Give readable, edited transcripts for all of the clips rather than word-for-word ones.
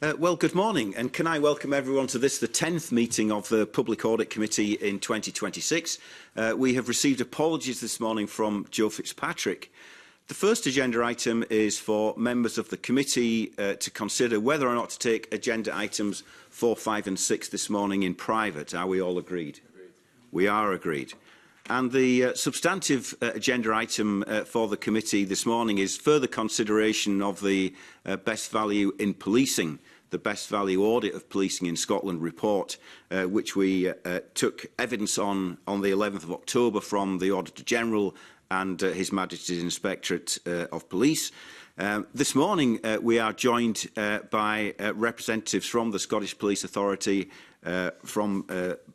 Well, good morning, and can I welcome everyone to this, the 10th meeting of the Public Audit Committee in 2026. We have received apologies this morning from Joe Fitzpatrick. The first agenda item is for members of the committee to consider whether or not to take agenda items 4, 5 and 6 this morning in private. Are we all agreed? Agreed. We are agreed. And the substantive agenda item for the committee this morning is further consideration of the best value in policing, the best value audit of policing in Scotland report, which we took evidence on the 11th of October from the Auditor General and His Majesty's Inspectorate of Police. This morning we are joined by representatives from the Scottish Police Authority, from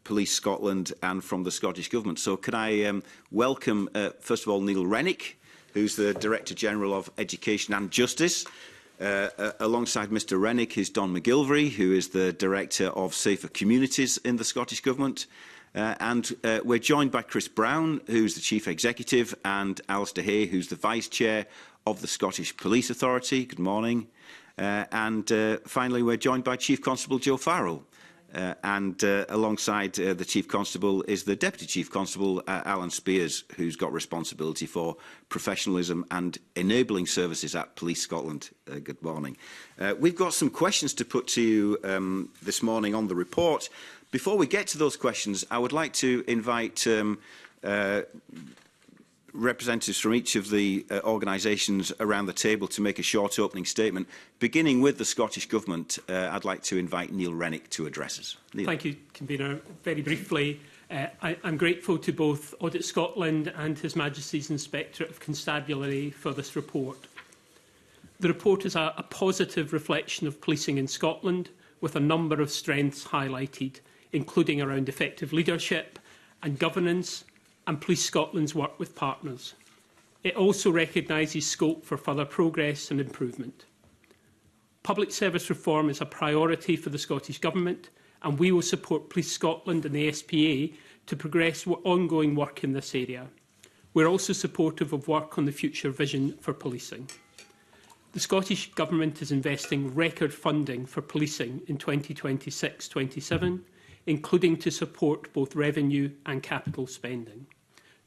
Police Scotland and from the Scottish Government. So can I welcome, first of all, Neil Rennick, who's the Director General of Education and Justice. Alongside Mr Rennick is Don McGilvery, who is the Director of Safer Communities in the Scottish Government. And we're joined by Chris Brown, who's the Chief Executive, and Alistair Hay, who's the Vice Chair of the Scottish Police Authority. Good morning. And finally, we're joined by Chief Constable Joe Farrell. Alongside the Chief Constable is the Deputy Chief Constable, Alan Spears, who's got responsibility for professionalism and enabling services at Police Scotland. Good morning. We've got some questions to put to you this morning on the report. Before we get to those questions, I would like to invite representatives from each of the organisations around the table to make a short opening statement. Beginning with the Scottish Government, I'd like to invite Neil Rennick to address us. Neil. Thank you, Convener. Very briefly, I'm grateful to both Audit Scotland and His Majesty's Inspectorate of Constabulary for this report. The report is a positive reflection of policing in Scotland, with a number of strengths highlighted, including around effective leadership and governance, and Police Scotland's work with partners. It also recognises scope for further progress and improvement. Public service reform is a priority for the Scottish Government, and we will support Police Scotland and the SPA to progress ongoing work in this area. We are also supportive of work on the future vision for policing. The Scottish Government is investing record funding for policing in 2026-27, including to support both revenue and capital spending.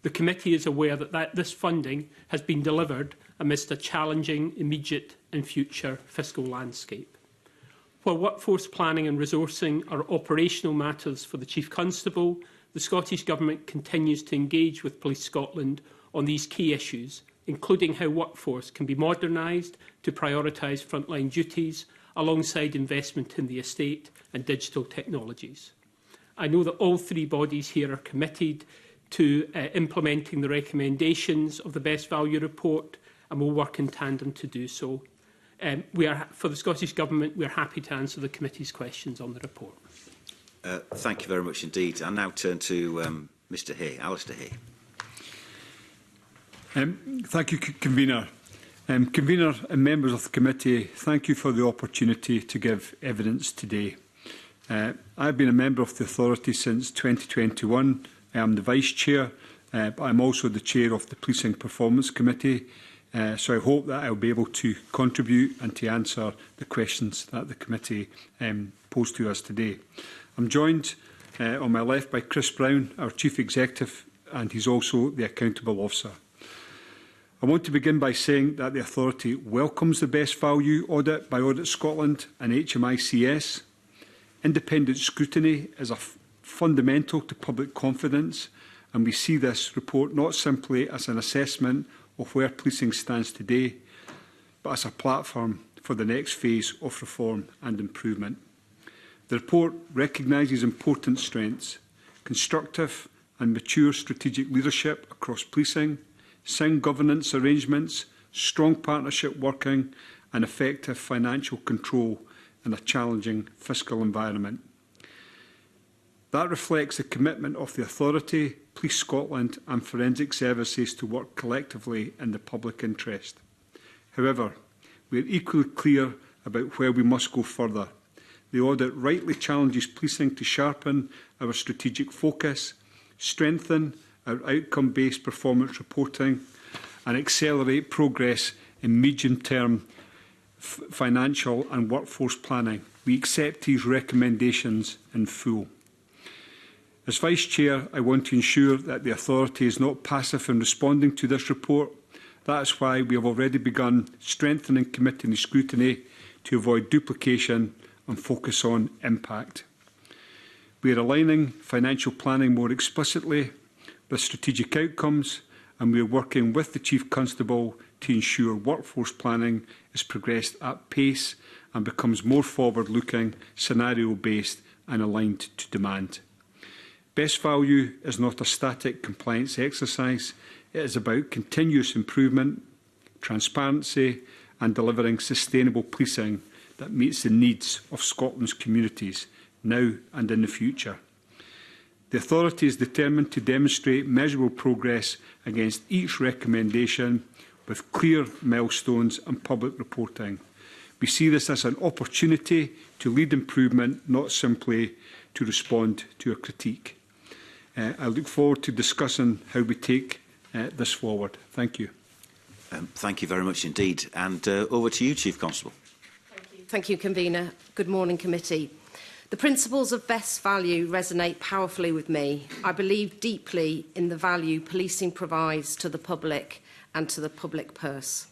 The committee is aware that this funding has been delivered amidst a challenging, immediate and future fiscal landscape. While workforce planning and resourcing are operational matters for the Chief Constable, the Scottish Government continues to engage with Police Scotland on these key issues, including how workforce can be modernised to prioritise frontline duties alongside investment in the estate and digital technologies. I know that all three bodies here are committed to implementing the recommendations of the Best Value Report, and will work in tandem to do so. For the Scottish Government, we are happy to answer the committee's questions on the report. Thank you very much indeed. I now turn to Mr Hay, Alistair Hay. Thank you, Convener. Convener and members of the committee, thank you for the opportunity to give evidence today. I have been a member of the authority since 2021. I am the Vice Chair, but I am also the Chair of the Policing Performance Committee, so I hope that I will be able to contribute and to answer the questions that the committee posed to us today. I am joined on my left by Chris Brown, our Chief Executive, and he is also the Accountable Officer. I want to begin by saying that the authority welcomes the Best Value Audit by Audit Scotland and HMICS. Independent scrutiny is fundamental to public confidence, and we see this report not simply as an assessment of where policing stands today, but as a platform for the next phase of reform and improvement. The report recognises important strengths: constructive and mature strategic leadership across policing, sound governance arrangements, strong partnership working, and effective financial control in a challenging fiscal environment. That reflects the commitment of the authority, Police Scotland and forensic services to work collectively in the public interest. However, we are equally clear about where we must go further. The audit rightly challenges policing to sharpen our strategic focus, strengthen our outcome-based performance reporting, and accelerate progress in medium-term financial and workforce planning. We accept these recommendations in full. As Vice Chair, I want to ensure that the authority is not passive in responding to this report. That is why we have already begun strengthening committee scrutiny to avoid duplication and focus on impact. We are aligning financial planning more explicitly with strategic outcomes, and we are working with the Chief Constable to ensure workforce planning is progressed at pace and becomes more forward-looking, scenario-based and aligned to demand. Best value is not a static compliance exercise. It is about continuous improvement, transparency and delivering sustainable policing that meets the needs of Scotland's communities now and in the future. The authority is determined to demonstrate measurable progress against each recommendation with clear milestones and public reporting. We see this as an opportunity to lead improvement, not simply to respond to a critique. I look forward to discussing how we take this forward. Thank you. Thank you very much indeed. And over to you, Chief Constable. Thank you, Convener. Good morning, Committee. The principles of best value resonate powerfully with me. I believe deeply in the value policing provides to the public and to the public purse.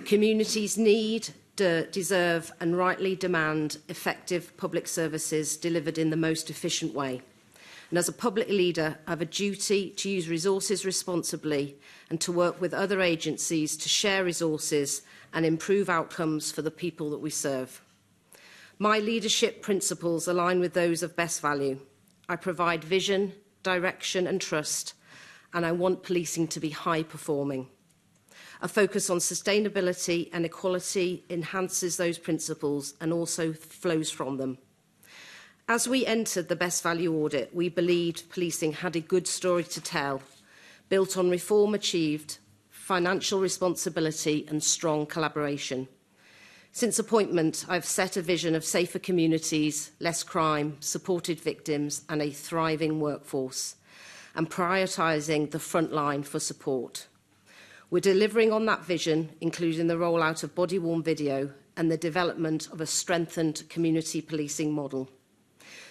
Communities need, deserve and rightly demand effective public services delivered in the most efficient way. And as a public leader, I have a duty to use resources responsibly and to work with other agencies to share resources and improve outcomes for the people that we serve. My leadership principles align with those of best value. I provide vision, direction and trust, and I want policing to be high performing. A focus on sustainability and equality enhances those principles and also flows from them. As we entered the best value audit, we believed policing had a good story to tell, built on reform achieved, financial responsibility and strong collaboration. Since appointment, I've set a vision of safer communities, less crime, supported victims and a thriving workforce, and prioritising the front line for support. We're delivering on that vision, including the rollout of body-worn video and the development of a strengthened community policing model.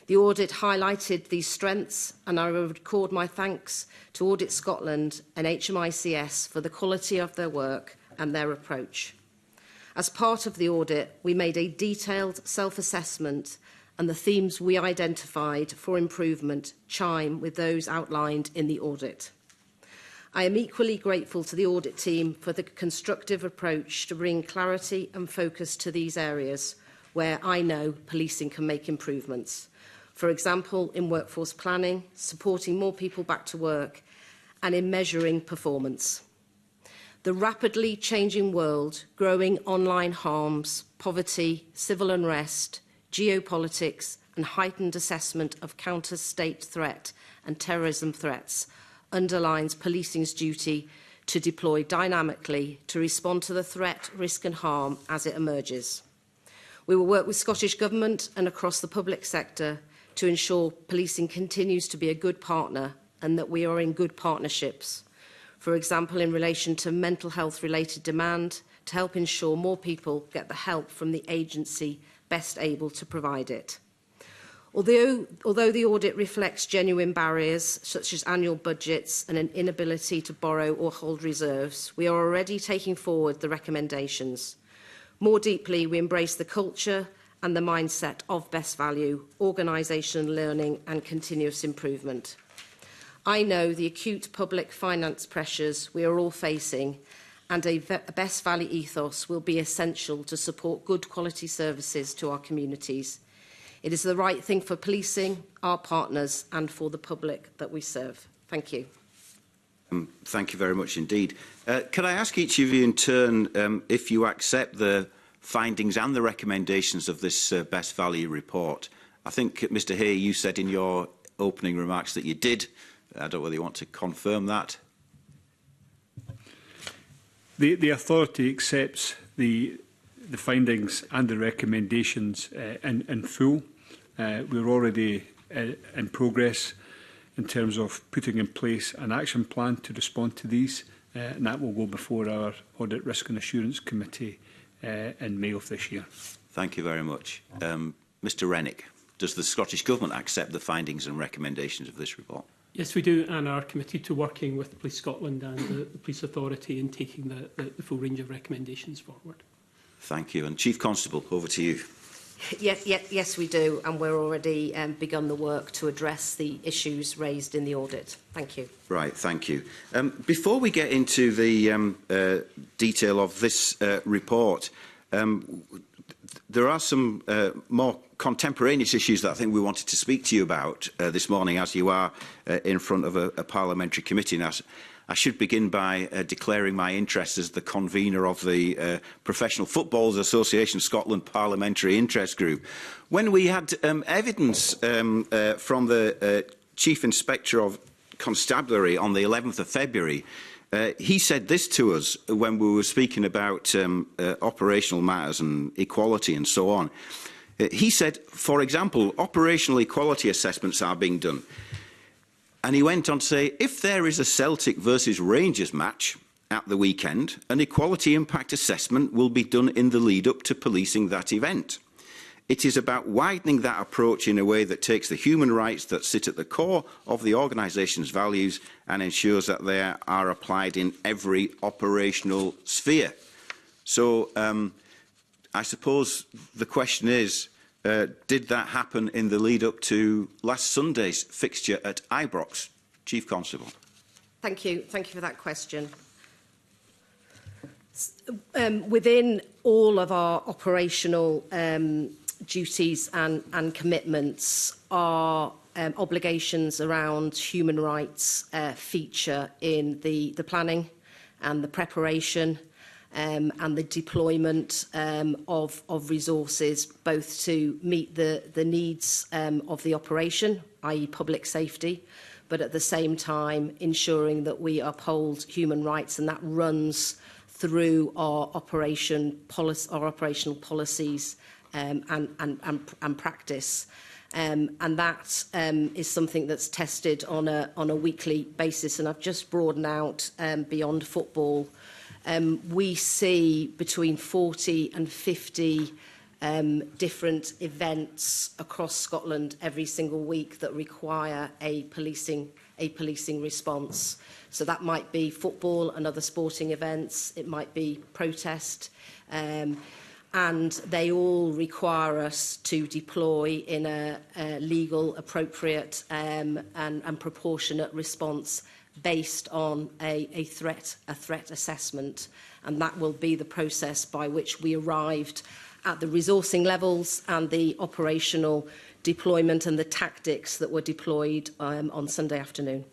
The audit highlighted these strengths, and I will record my thanks to Audit Scotland and HMICS for the quality of their work and their approach. As part of the audit, we made a detailed self-assessment and the themes we identified for improvement chime with those outlined in the audit. I am equally grateful to the audit team for the constructive approach to bring clarity and focus to these areas where I know policing can make improvements. For example, in workforce planning, supporting more people back to work, and in measuring performance. The rapidly changing world, growing online harms, poverty, civil unrest, geopolitics and heightened assessment of counter-state threat and terrorism threats underlines policing's duty to deploy dynamically to respond to the threat, risk and harm as it emerges. We will work with Scottish Government and across the public sector to ensure policing continues to be a good partner and that we are in good partnerships. For example, in relation to mental health related demand, to help ensure more people get the help from the agency best able to provide it. Although the audit reflects genuine barriers, such as annual budgets and an inability to borrow or hold reserves, we are already taking forward the recommendations. More deeply, we embrace the culture and the mindset of best value, organisation, learning and continuous improvement. I know the acute public finance pressures we are all facing and a best value ethos will be essential to support good quality services to our communities. It is the right thing for policing, our partners and for the public that we serve. Thank you. Thank you very much indeed. Can I ask each of you in turn if you accept the findings and the recommendations of this best value report? I think, Mr Hay, you said in your opening remarks that you did. I don't know whether you want to confirm that. The authority accepts the findings and the recommendations in full. We're already in progress in terms of putting in place an action plan to respond to these, and that will go before our Audit, Risk and Assurance Committee in May of this year. Thank you very much. Mr Rennick, does the Scottish Government accept the findings and recommendations of this report? Yes, we do, and are committed to working with Police Scotland and the Police Authority in taking the full range of recommendations forward. Thank you. And Chief Constable, over to you. Yes, we do, and we're already begun the work to address the issues raised in the audit. Thank you. Right, thank you. Before we get into the detail of this report, there are some more contemporaneous issues that I think we wanted to speak to you about this morning, as you are in front of a parliamentary committee. Now, I should begin by declaring my interest as the convener of the Professional Footballers Association Scotland Parliamentary Interest Group. When we had evidence from the Chief Inspector of Constabulary on the 11th of February, he said this to us when we were speaking about operational matters and equality and so on. He said, for example, operational equality assessments are being done. And he went on to say, if there is a Celtic versus Rangers match at the weekend, an equality impact assessment will be done in the lead up to policing that event. It is about widening that approach in a way that takes the human rights that sit at the core of the organisation's values and ensures that they are applied in every operational sphere. So I suppose the question is, did that happen in the lead up to last Sunday's fixture at Ibrox? Chief Constable. Thank you for that question. Within all of our operational duties and commitments, our obligations around human rights feature in the planning and the preparation and the deployment of resources, both to meet the needs of the operation, i.e. public safety, but at the same time ensuring that we uphold human rights, and that runs through our operational policies and practice. And that is something that's tested on a weekly basis. And I've just broadened out beyond football. We see between 40 and 50 different events across Scotland every single week that require a policing response. So that might be football and other sporting events. It might be protest. And they all require us to deploy in a legal, appropriate and proportionate response based on a threat assessment. And that will be the process by which we arrived at the resourcing levels and the operational deployment and the tactics that were deployed on Sunday afternoon.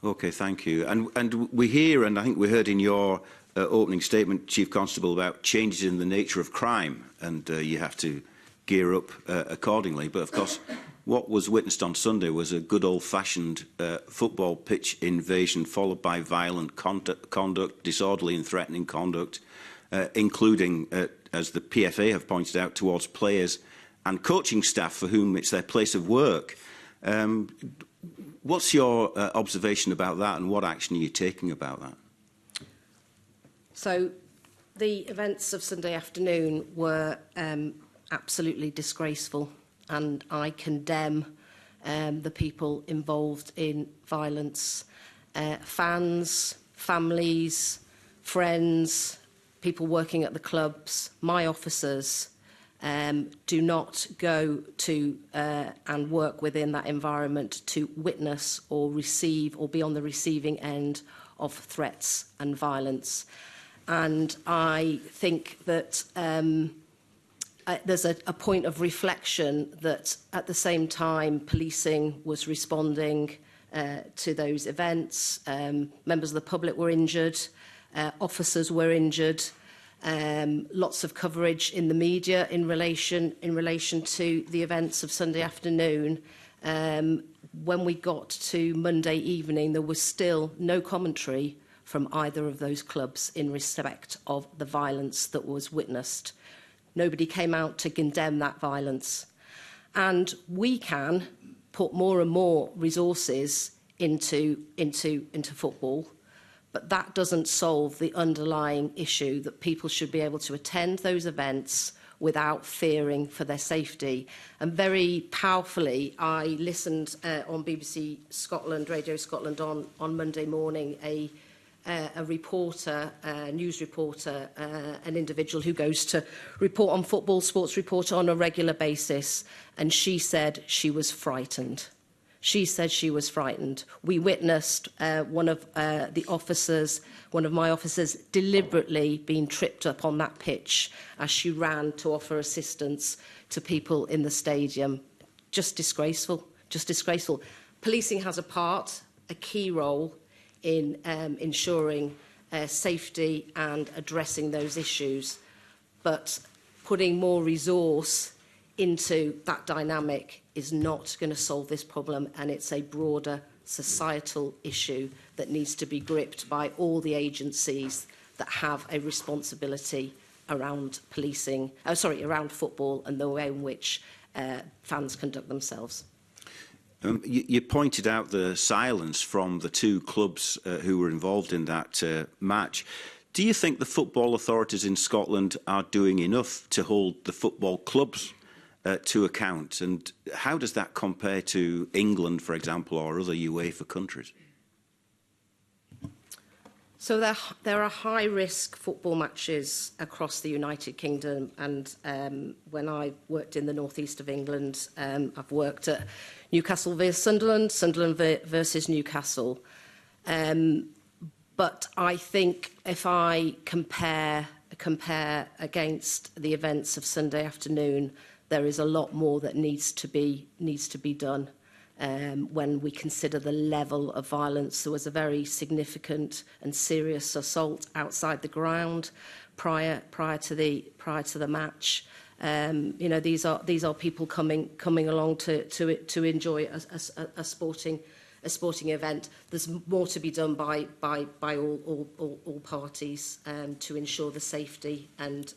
Okay, thank you. And we hear, and I think we heard in your opening statement, Chief Constable, about changes in the nature of crime, and you have to gear up accordingly. But of course, what was witnessed on Sunday was a good old-fashioned football pitch invasion, followed by violent conduct, disorderly and threatening conduct, including, as the PFA have pointed out, towards players and coaching staff for whom it's their place of work. What's your observation about that, and what action are you taking about that? So the events of Sunday afternoon were absolutely disgraceful, and I condemn the people involved in violence. Fans, families, friends, people working at the clubs, my officers do not go to and work within that environment to witness or receive or be on the receiving end of threats and violence. And I think that there's a point of reflection that at the same time policing was responding to those events, members of the public were injured, officers were injured, lots of coverage in the media in relation to the events of Sunday afternoon. When we got to Monday evening, there was still no commentary from either of those clubs in respect of the violence that was witnessed. Nobody came out to condemn that violence. And we can put more and more resources into football, but that doesn't solve the underlying issue that people should be able to attend those events without fearing for their safety. And very powerfully, I listened on BBC Scotland, Radio Scotland on Monday morning, a reporter, a news reporter, an individual who goes to report on football, sports reporter on a regular basis, and she said she was frightened. She said she was frightened. We witnessed one of my officers deliberately being tripped up on that pitch as she ran to offer assistance to people in the stadium. Just disgraceful, just disgraceful. Policing has a key role in ensuring safety and addressing those issues, but putting more resource into that dynamic is not going to solve this problem, and it's a broader societal issue that needs to be gripped by all the agencies that have a responsibility around policing, around football and the way in which fans conduct themselves. You pointed out the silence from the two clubs who were involved in that match. Do you think the football authorities in Scotland are doing enough to hold the football clubs to account? And how does that compare to England, for example, or other UEFA countries? So there are high-risk football matches across the United Kingdom, and when I worked in the northeast of England, I've worked at Newcastle versus Sunderland, Sunderland versus Newcastle. But I think if I compare against the events of Sunday afternoon, there is a lot more that needs to be done. When we consider the level of violence, there was a very significant and serious assault outside the ground prior to the match. These are people coming along to enjoy a sporting event. There's more to be done by all parties to ensure the safety, and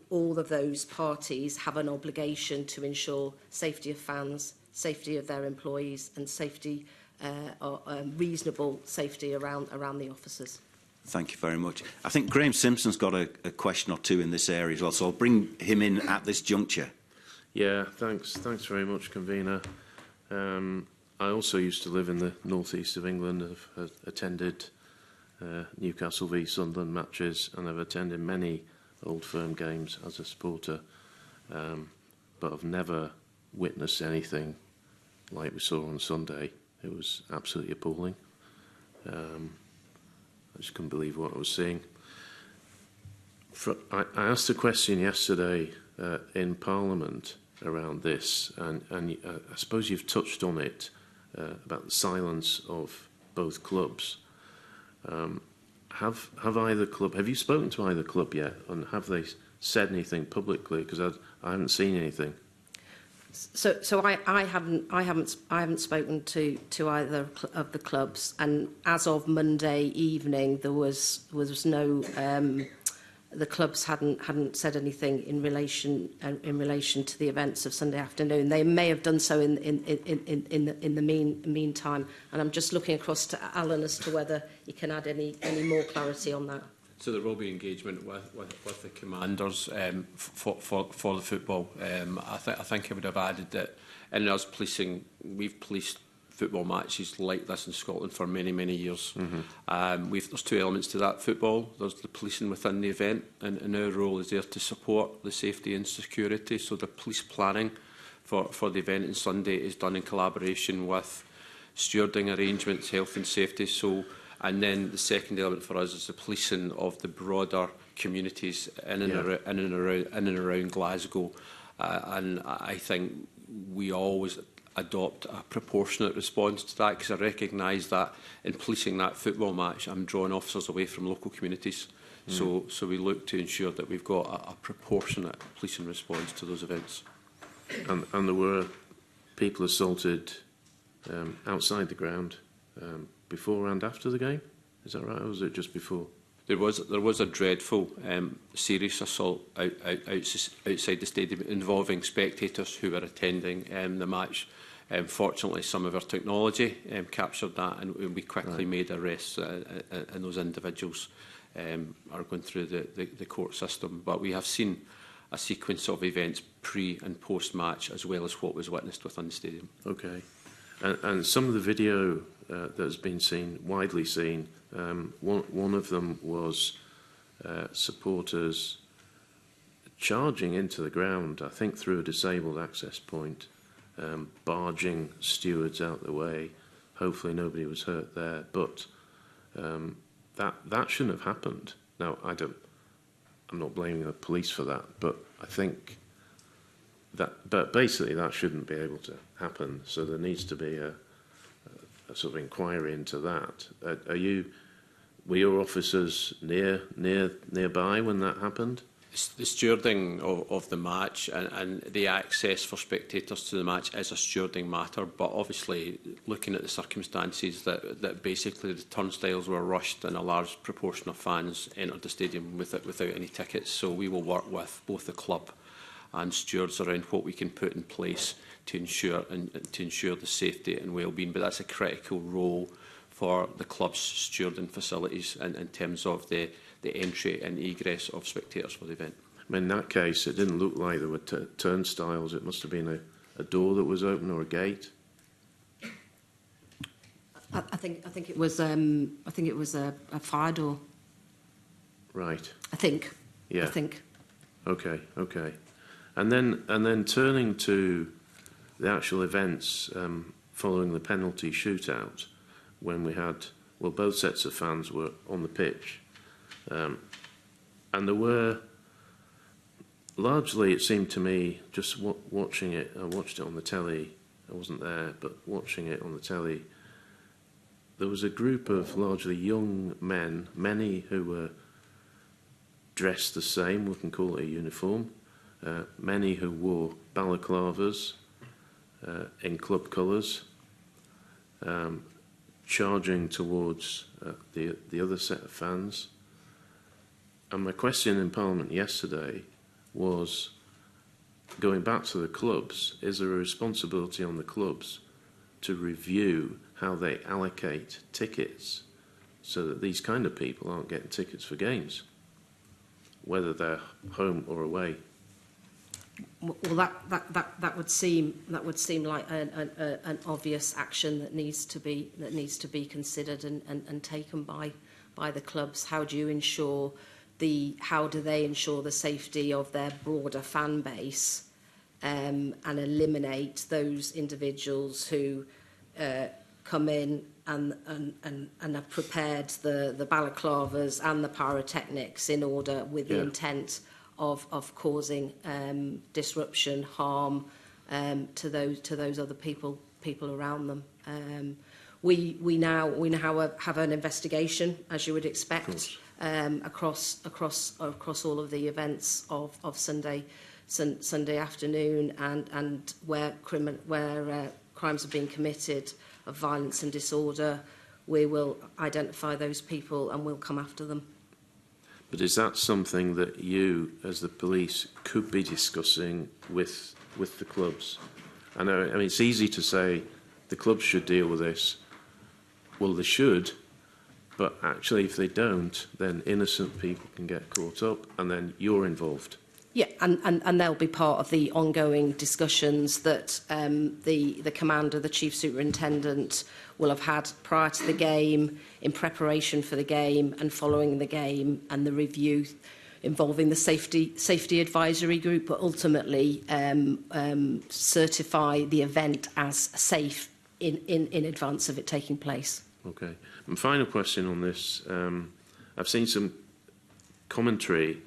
all of those parties have an obligation to ensure safety of fans, safety of their employees, and safety, reasonable safety around the officers. Thank you very much. I think Graham Simpson's got a question or two in this area as well, so I'll bring him in at this juncture. Yeah, thanks very much, Convener. I also used to live in the northeast of England. I've attended Newcastle v Sunderland matches, and I've attended many Old Firm games as a supporter, but I've never witnessed anything like we saw on Sunday. It was absolutely appalling. I just couldn't believe what I was seeing. I asked a question yesterday in Parliament around this, and I suppose you've touched on it, about the silence of both clubs. Have you spoken to either club yet, and have they said anything publicly? Because I haven't seen anything. So I haven't spoken to either of the clubs, and as of Monday evening, there was no the clubs hadn't said anything in relation to the events of Sunday afternoon. They may have done so in the meantime, and I'm just looking across to Alan as to whether he can add any more clarity on that. So there will be engagement with the commanders for the football. I think I would have added that in us policing, we've policed football matches like this in Scotland for many, many years. Mm-hmm. There's two elements to that football. There's the policing within the event, and our role is there to support the safety and security. So the police planning for the event on Sunday is done in collaboration with stewarding arrangements, health and safety. And then the second element for us is the policing of the broader communities in and around Glasgow. And I think we always adopt a proportionate response to that, because I recognise that in policing that football match, I'm drawing officers away from local communities. So we look to ensure that we've got a proportionate policing response to those events. And there were people assaulted outside the ground before and after the game? Is that right, or was it just before? There was a dreadful, serious assault outside the stadium involving spectators who were attending the match. Fortunately, some of our technology captured that, and we quickly made arrests, and those individuals are going through the court system. But we have seen a sequence of events pre and post match, as well as what was witnessed within the stadium. Okay, and some of the video that has been widely seen, one of them was supporters charging into the ground, I think through a disabled access point, barging stewards out the way. Hopefully nobody was hurt there, but that shouldn't have happened. Now, I'm not blaming the police for that, but I think but basically that shouldn't be able to happen. So there needs to be a sort of inquiry into that. Were your officers nearby when that happened? The stewarding of the match and the access for spectators to the match is a stewarding matter, but obviously looking at the circumstances that basically the turnstiles were rushed and a large proportion of fans entered the stadium without any tickets. So we will work with both the club and stewards around what we can put in place to ensure the safety and well-being. But that's a critical role for the club's stewarding facilities in terms of the entry and egress of spectators for the event. I mean, in that case, it didn't look like there were turnstiles. It must have been a door that was open or a gate. I think it was a fire door. Right. I think. Yeah. I think. Okay. And then turning to the actual events following the penalty shootout, when we had, well, both sets of fans were on the pitch, and there were largely, it seemed to me, just watching it. I watched it on the telly. I wasn't there, but watching it on the telly, there was a group of largely young men, many who were dressed the same. We can call it a uniform. Many who wore balaclavas in club colours, charging towards the other set of fans. And my question in Parliament yesterday was, going back to the clubs, is there a responsibility on the clubs to review how they allocate tickets so that these kind of people aren't getting tickets for games, whether they're home or away? Well, that would seem like an obvious action that needs to be considered and taken by the clubs. How do they ensure the safety of their broader fan base and eliminate those individuals who come in and have prepared the balaclavas and the pyrotechnics in order with the intent of causing disruption, harm to those other people around them. We now have an investigation, as you would expect, across all of the events of Sunday afternoon, and where crimes have been committed of violence and disorder. We will identify those people and we'll come after them. But is that something that you, as the police, could be discussing with the clubs? I mean, it's easy to say the clubs should deal with this. Well, they should, but actually, if they don't, then innocent people can get caught up, and then you're involved. Yeah, and they'll be part of the ongoing discussions that the commander, the chief superintendent, will have had prior to the game, in preparation for the game and following the game, and the review involving the safety advisory group, but ultimately certify the event as safe in advance of it taking place. Okay. And final question on this. I've seen some commentary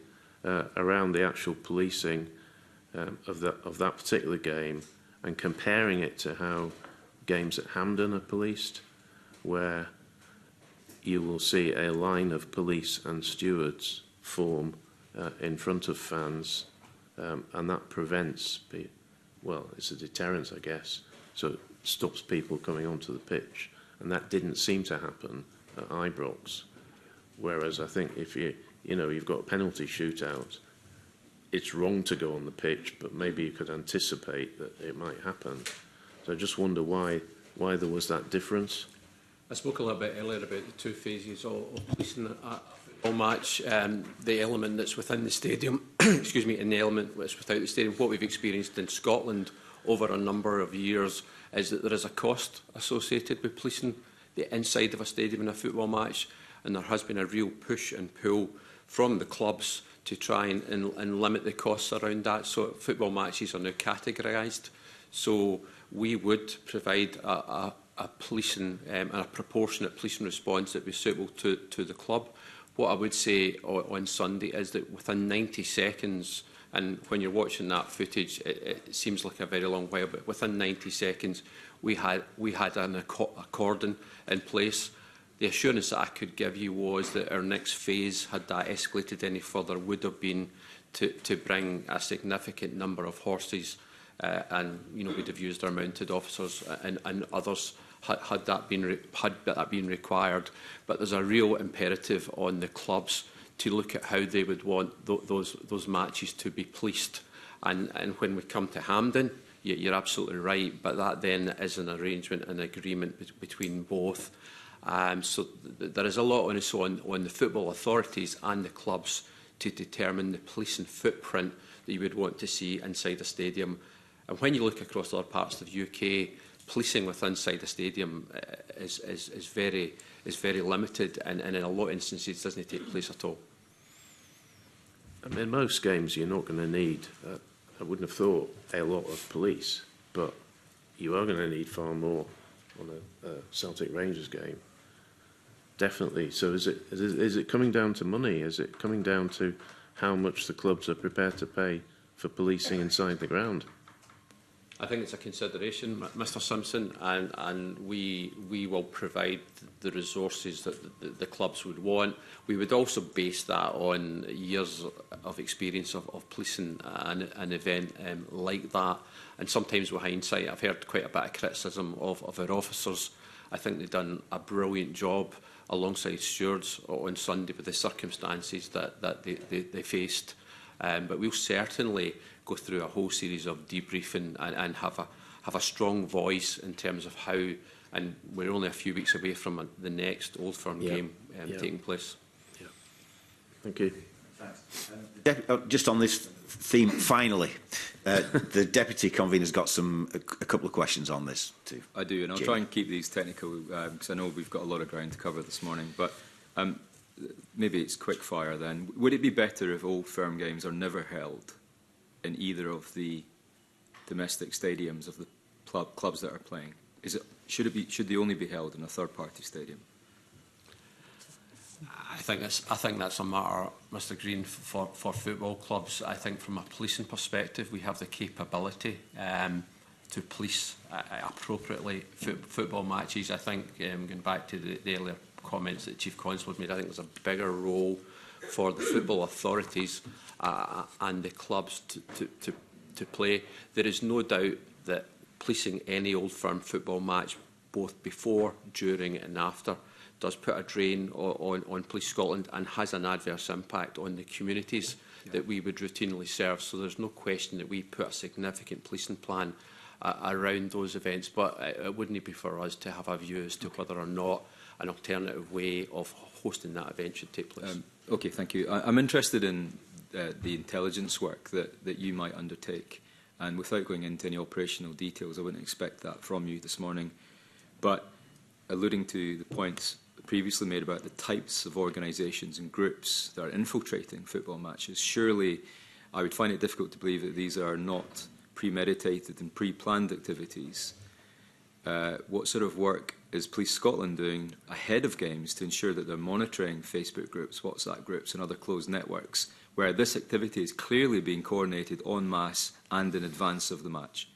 around the actual policing of that particular game, and comparing it to how games at Hampden are policed, where you will see a line of police and stewards form in front of fans, and that prevents, it's a deterrent, I guess, so it stops people coming onto the pitch, and that didn't seem to happen at Ibrox. Whereas I think if you've got a penalty shootout, it's wrong to go on the pitch, but maybe you could anticipate that it might happen. So I just wonder why there was that difference. I spoke a little bit earlier about the two phases of policing a football match, the element that's within the stadium, excuse me, and the element that's without the stadium. What we've experienced in Scotland over a number of years is that there is a cost associated with policing the inside of a stadium in a football match, and there has been a real push and pull from the clubs to try and limit the costs around that. So football matches are now categorised. So we would provide a policing and a proportionate policing response that would be suitable to the club. What I would say on Sunday is that within 90 seconds, and when you're watching that footage, it seems like a very long while, but within 90 seconds, we had a cordon in place. The assurance that I could give you was that our next phase, had that escalated any further, would have been to bring a significant number of horses, and we'd have used our mounted officers and others had that been required. But there's a real imperative on the clubs to look at how they would want those matches to be policed. And when we come to Hampden, you're absolutely right, but that then is an arrangement, an agreement between both. So there is a lot on us on the football authorities and the clubs to determine the policing footprint that you would want to see inside a stadium. And when you look across other parts of the UK, policing within inside a stadium is very limited, and in a lot of instances doesn't take place at all. I mean, in most games you're not going to need, I wouldn't have thought, a lot of police, but you are going to need far more on a Celtic Rangers game. Definitely. So is it coming down to money? Is it coming down to how much the clubs are prepared to pay for policing inside the ground? I think it's a consideration, Mr Simpson, and we will provide the resources that the clubs would want. We would also base that on years of experience of policing an event like that. And sometimes with hindsight, I've heard quite a bit of criticism of our officers. I think they've done a brilliant job alongside stewards on Sunday with the circumstances that they faced. But we'll certainly go through a whole series of debriefing and have a strong voice in terms of how, and we're only a few weeks away from the next Old Firm game taking place. Yeah. Thank you. Thanks. Just on this theme, finally, the Deputy Convener's got a couple of questions on this too. I do, and I'll try and keep these technical because I know we've got a lot of ground to cover this morning, but maybe it's quick fire then. Would it be better if Old Firm games are never held in either of the domestic stadiums of the clubs that are playing? Should they only be held in a third-party stadium? I think that's a matter, Mr Green, for football clubs. I think from a policing perspective, we have the capability to police appropriately football matches. I think, going back to the earlier comments that Chief Constable made, I think there's a bigger role for the football authorities and the clubs to play. There is no doubt that policing any Old Firm football match, both before, during and after, does put a drain on Police Scotland and has an adverse impact on the communities that we would routinely serve. So there's no question that we put a significant policing plan around those events, but it wouldn't be for us to have a view as to whether or not an alternative way of hosting that event should take place. Okay, thank you. I'm interested in the intelligence work that you might undertake, and without going into any operational details, I wouldn't expect that from you this morning, but alluding to the points previously made about the types of organisations and groups that are infiltrating football matches, surely I would find it difficult to believe that these are not premeditated and pre-planned activities. What sort of work is Police Scotland doing ahead of games to ensure that they're monitoring Facebook groups, WhatsApp groups and other closed networks where this activity is clearly being coordinated en masse and in advance of the match?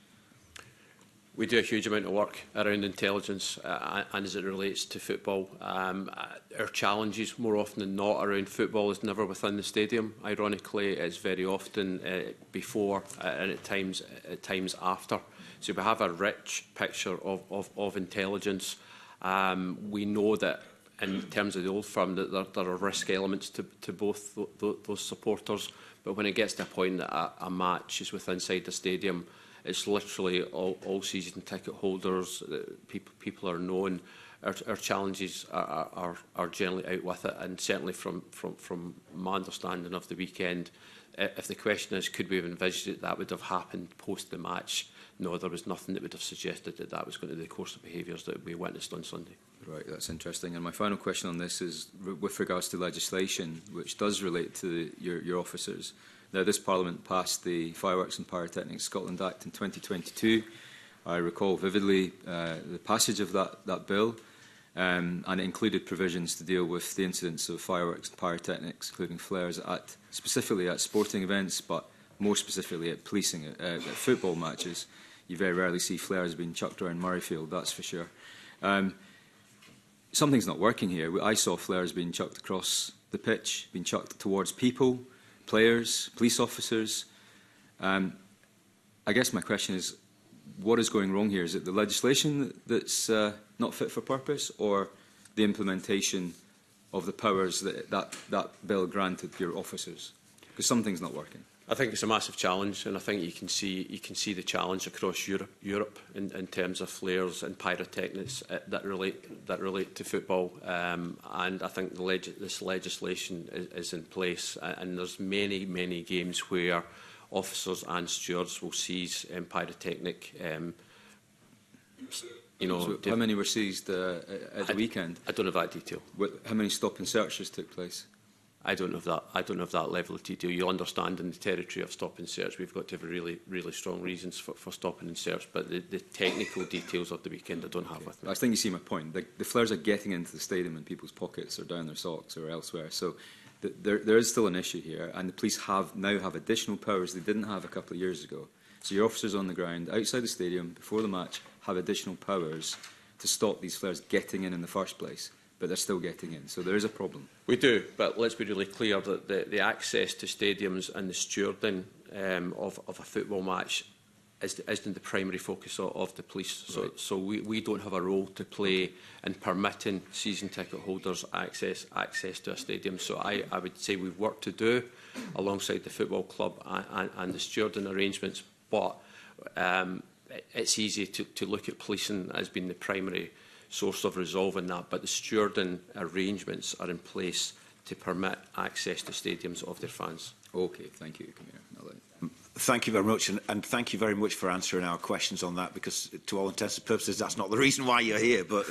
We do a huge amount of work around intelligence and as it relates to football. Our challenges, more often than not, around football is never within the stadium. Ironically, it's very often before and at times after. So we have a rich picture of intelligence. We know that in terms of the Old Firm that there are risk elements to both those supporters. But when it gets to a point that a match is within inside the stadium, It's literally all season ticket holders. People are known. Our challenges are generally out with it, and certainly from my understanding of the weekend, if the question is could we have envisaged that would have happened post the match, no, there was nothing that would have suggested that was going to be the course of behaviours that we witnessed on Sunday. Right, that's interesting. And my final question on this is with regards to legislation, which does relate to your officers. Now, this Parliament passed the Fireworks and Pyrotechnics Scotland Act in 2022. I recall vividly the passage of that bill, and it included provisions to deal with the incidents of fireworks and pyrotechnics, including flares, specifically at sporting events, but more specifically at policing, at football matches. You very rarely see flares being chucked around Murrayfield, that's for sure. Something's not working here. I saw flares being chucked across the pitch, being chucked towards people, players, police officers. I guess my question is, what is going wrong here? Is it the legislation that's not fit for purpose, or the implementation of the powers that bill granted your officers? Because something's not working. I think it's a massive challenge, and I think you can see the challenge across Europe in terms of flares and pyrotechnics that relate to football. And I think this legislation is in place, and there's many games where officers and stewards will seize pyrotechnic. So how many were seized at the weekend? I don't have that detail. How many stop and searches took place? I don't have that level of detail. You'll understand in the territory of stop and search, we've got to have really strong reasons for stopping and search. But the technical details of the weekend, I don't have with me. I think you see my point. The flares are getting into the stadium in people's pockets or down their socks or elsewhere. So there is still an issue here, and the police now have additional powers they didn't have a couple of years ago. So your officers on the ground, outside the stadium, before the match, have additional powers to stop these flares getting in the first place. But they're still getting in. So there is a problem. We do, but let's be really clear that the access to stadiums and the stewarding of a football match isn't the primary focus of the police. So, right. So we don't have a role to play in permitting season ticket holders access to a stadium. So I would say we've work to do alongside the football club and the stewarding arrangements, but it's easy to look at policing as being the primary source of resolving that, but the stewarding arrangements are in place to permit access to stadiums of their fans. Okay, thank you, Commissioner. Thank you very much, and thank you very much for answering our questions on that, because to all intents and purposes that's not the reason why you're here, but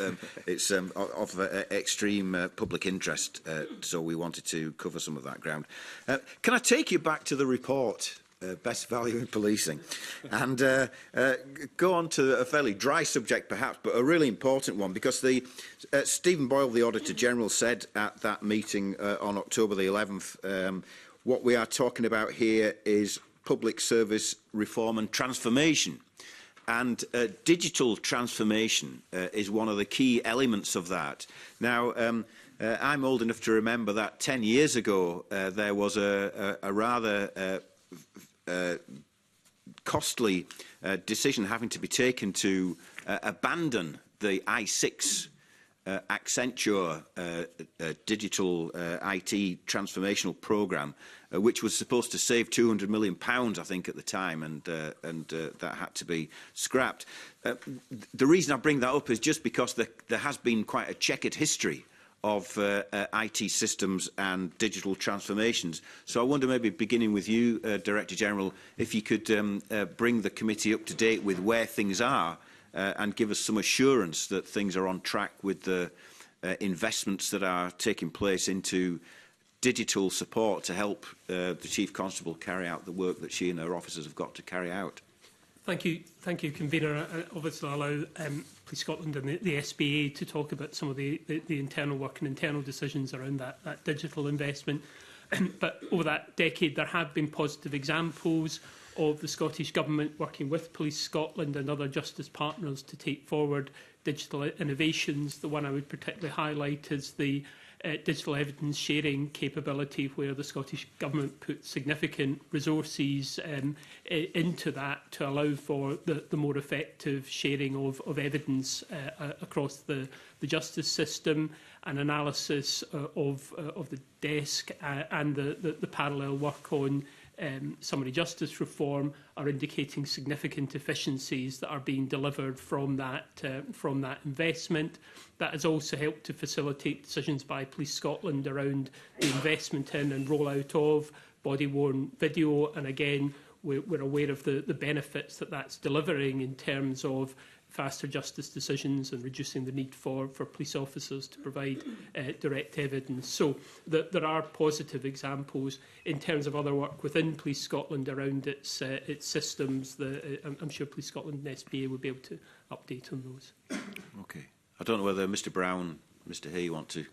it's of extreme public interest, so we wanted to cover some of that ground. Can I take you back to the report? Best value in policing, and go on to a fairly dry subject perhaps, but a really important one, because Stephen Boyle, the Auditor General, said at that meeting on October the 11th, what we are talking about here is public service reform and transformation. And digital transformation is one of the key elements of that. Now, I'm old enough to remember that 10 years ago there was a rather costly decision having to be taken to abandon the I6 Accenture digital IT transformational programme, which was supposed to save £200 million, I think, at the time, and that had to be scrapped. The reason I bring that up is just because there has been quite a checkered history of IT systems and digital transformations. So I wonder, maybe beginning with you, Director General, if you could bring the committee up to date with where things are and give us some assurance that things are on track with the investments that are taking place into digital support to help the Chief Constable carry out the work that she and her officers have got to carry out. Thank you, Convener. Obviously, I'll allow Police Scotland and the SBA to talk about some of the internal work and internal decisions around that digital investment. But over that decade, there have been positive examples of the Scottish Government working with Police Scotland and other justice partners to take forward digital innovations. The one I would particularly highlight is the digital evidence sharing capability, where the Scottish Government put significant resources into that to allow for the more effective sharing of evidence across the justice system, an analysis of the desk and the parallel work on summary justice reform are indicating significant efficiencies that are being delivered from that investment. That has also helped to facilitate decisions by Police Scotland around the investment in and rollout of body-worn video. And again, we're aware of the benefits that that's delivering in terms of faster justice decisions and reducing the need for police officers to provide direct evidence. So there are positive examples in terms of other work within Police Scotland around its systems. I'm sure Police Scotland and SPA will be able to update on those. Okay. I don't know whether Mr Brown, Mr Hay want to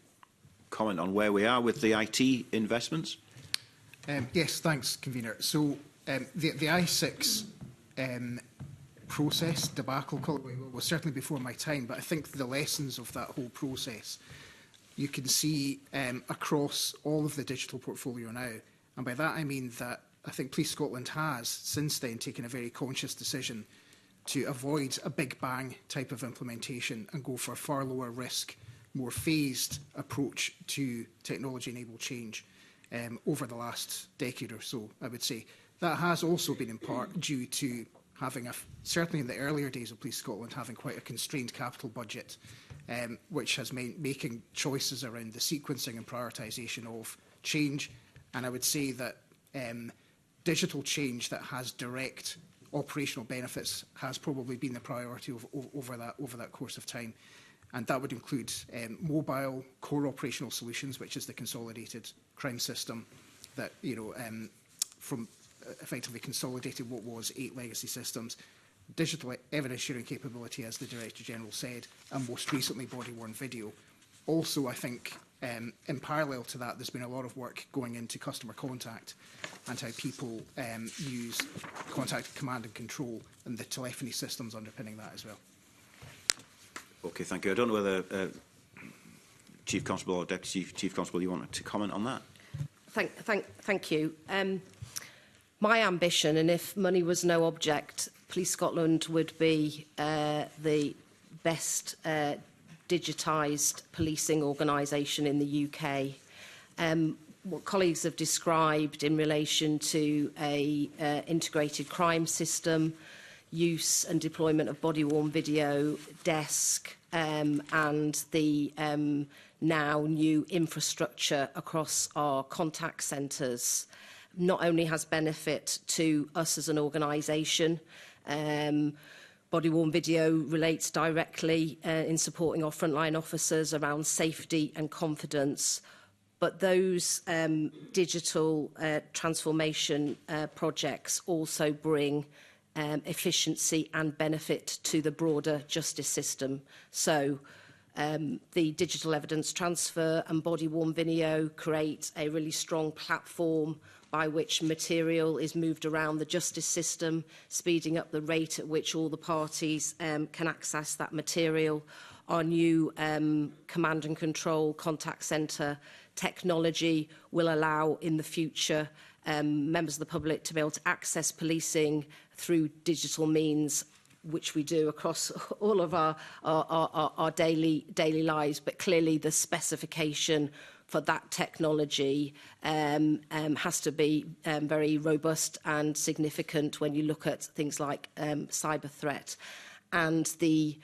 comment on where we are with the IT investments. Yes, thanks, Convener. So the I6 process debacle was certainly before my time, but I think the lessons of that whole process you can see across all of the digital portfolio now. And by that I mean that I think Police Scotland has since then taken a very conscious decision to avoid a big bang type of implementation and go for a far lower risk, more phased approach to technology-enabled change over the last decade or so, I would say. That has also been in part due to having, certainly in the earlier days of Police Scotland, having quite a constrained capital budget, which has made making choices around the sequencing and prioritisation of change. And I would say that digital change that has direct operational benefits has probably been the priority over that course of time. And that would include mobile core operational solutions, which is the consolidated crime system that, from effectively consolidated what was 8 legacy systems, digital evidence sharing capability, as the Director General said, and most recently body-worn video. Also, I think, in parallel to that, there's been a lot of work going into customer contact and how people use contact command and control and the telephony systems underpinning that as well. Okay, thank you. I don't know whether Chief Constable or Deputy Chief Constable, you want to comment on that? Thank you. My ambition, and if money was no object, Police Scotland would be the best digitised policing organisation in the UK. What colleagues have described in relation to a integrated crime system, use and deployment of body-worn video, desk, and the now new infrastructure across our contact centres not only has benefit to us as an organisation. Body-worn video relates directly in supporting our frontline officers around safety and confidence. But those digital transformation projects also bring efficiency and benefit to the broader justice system. So the digital evidence transfer and body-worn video create a really strong platform by which material is moved around the justice system, speeding up the rate at which all the parties can access that material. Our new command and control contact centre technology will allow in the future members of the public to be able to access policing through digital means, which we do across all of our daily lives. But clearly the specification for that technology has to be very robust and significant when you look at things like cyber threat. And the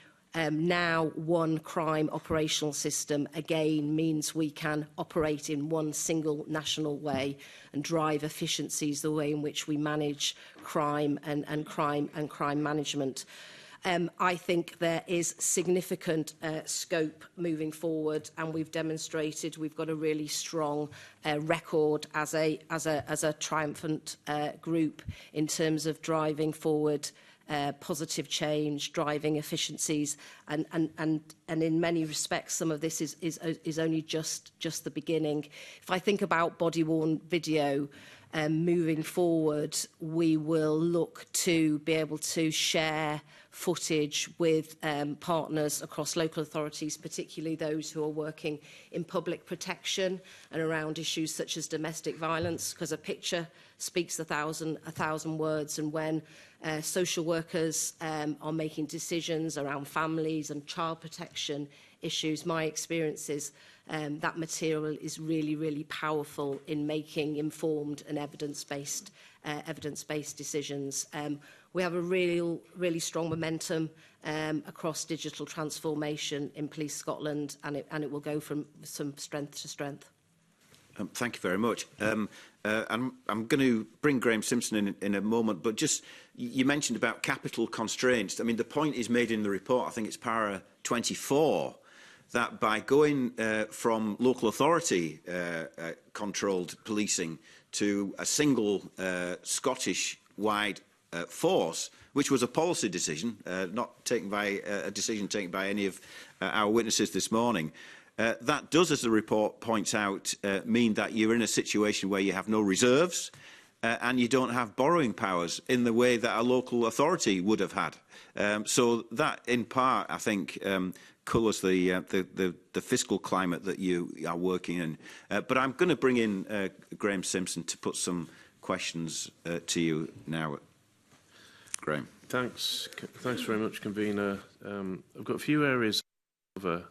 now one crime operational system again means we can operate in one single national way and drive efficiencies the way in which we manage crime and crime management. I think there is significant scope moving forward, and we've demonstrated we've got a really strong record as a triumphant group in terms of driving forward positive change, driving efficiencies, and in many respects, some of this is only just the beginning. If I think about body-worn video, moving forward, we will look to be able to share footage with partners across local authorities, particularly those who are working in public protection and around issues such as domestic violence, because a picture speaks a thousand words. And when social workers are making decisions around families and child protection issues, my experience is that material is really, really powerful in making informed and evidence-based decisions. We have a really strong momentum across digital transformation in Police Scotland, and it will go from some strength to strength. Thank you very much. I'm going to bring Graham Simpson in a moment, but just you mentioned about capital constraints. I mean, the point is made in the report, I think it's para 24, that by going from local authority controlled policing to a single Scottish-wide force, which was a policy decision, not taken by a decision taken by any of our witnesses this morning. That does, as the report points out, mean that you're in a situation where you have no reserves and you don't have borrowing powers in the way that a local authority would have had. So that, in part, I think, colours the fiscal climate that you are working in. But I'm going to bring in Graham Simpson to put some questions to you now. Graham. Thanks very much, Convener. I've got a few areas to cover.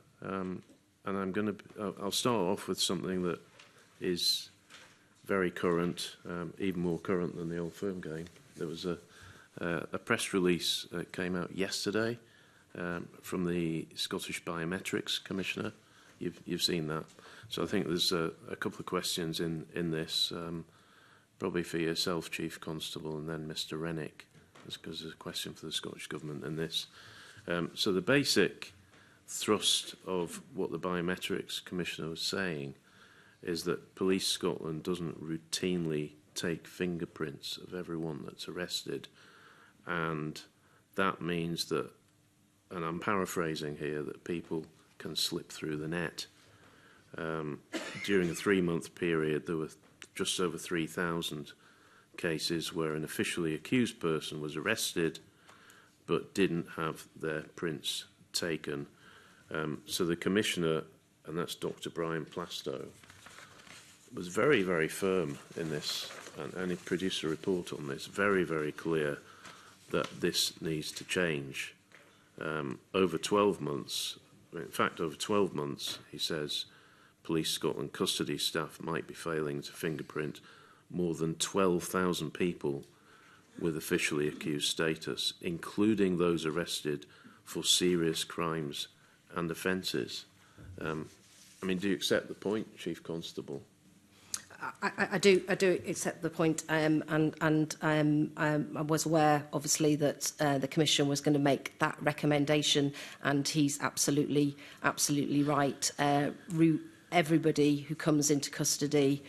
And I'll start off with something that is very current, even more current than the old firm game. There was a press release that came out yesterday from the Scottish Biometrics Commissioner. You've seen that. So I think there's a couple of questions in this, probably for yourself, Chief Constable, and then Mr. Rennick, because there's a question for the Scottish Government in this. So the basic thrust of what the Biometrics Commissioner was saying is that Police Scotland doesn't routinely take fingerprints of everyone that's arrested, and that means that, and I'm paraphrasing here, that people can slip through the net. During a 3-month period, there were just over 3,000 cases where an officially accused person was arrested but didn't have their prints taken. So the Commissioner, and that's Dr. Brian Plastow, was very, very firm in this, and he produced a report on this, very, very clear that this needs to change. Over 12 months, in fact, over 12 months, he says, Police Scotland custody staff might be failing to fingerprint more than 12,000 people with officially accused status, including those arrested for serious crimes and offences. I mean, do you accept the point, Chief Constable? I do accept the point, and I was aware, obviously, that the Commission was going to make that recommendation, and he's absolutely right. Everybody who comes into custody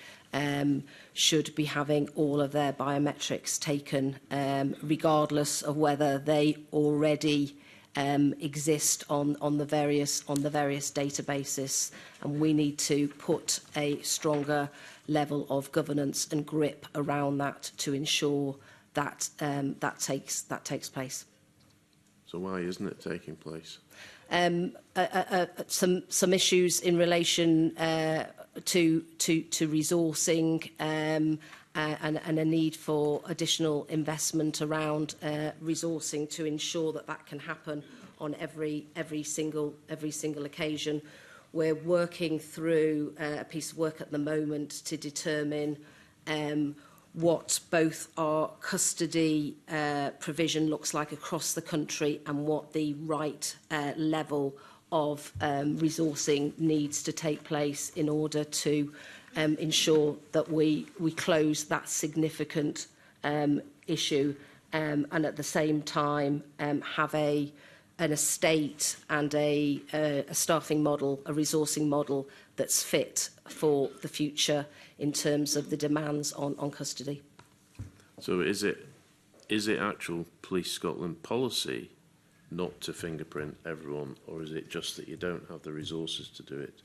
should be having all of their biometrics taken, regardless of whether they already exist on the various databases, and we need to put a stronger level of governance and grip around that to ensure that that takes place. So why isn't it taking place? Some issues in relation to resourcing and a need for additional investment around resourcing to ensure that that can happen on every single occasion. We're working through a piece of work at the moment to determine what both our custody provision looks like across the country and what the right level of resourcing needs to take place in order to ensure that we close that significant issue and at the same time have an estate and a staffing model, a resourcing model that's fit for the future in terms of the demands on custody. So is it actual Police Scotland policy not to fingerprint everyone, or is it just that you don't have the resources to do it?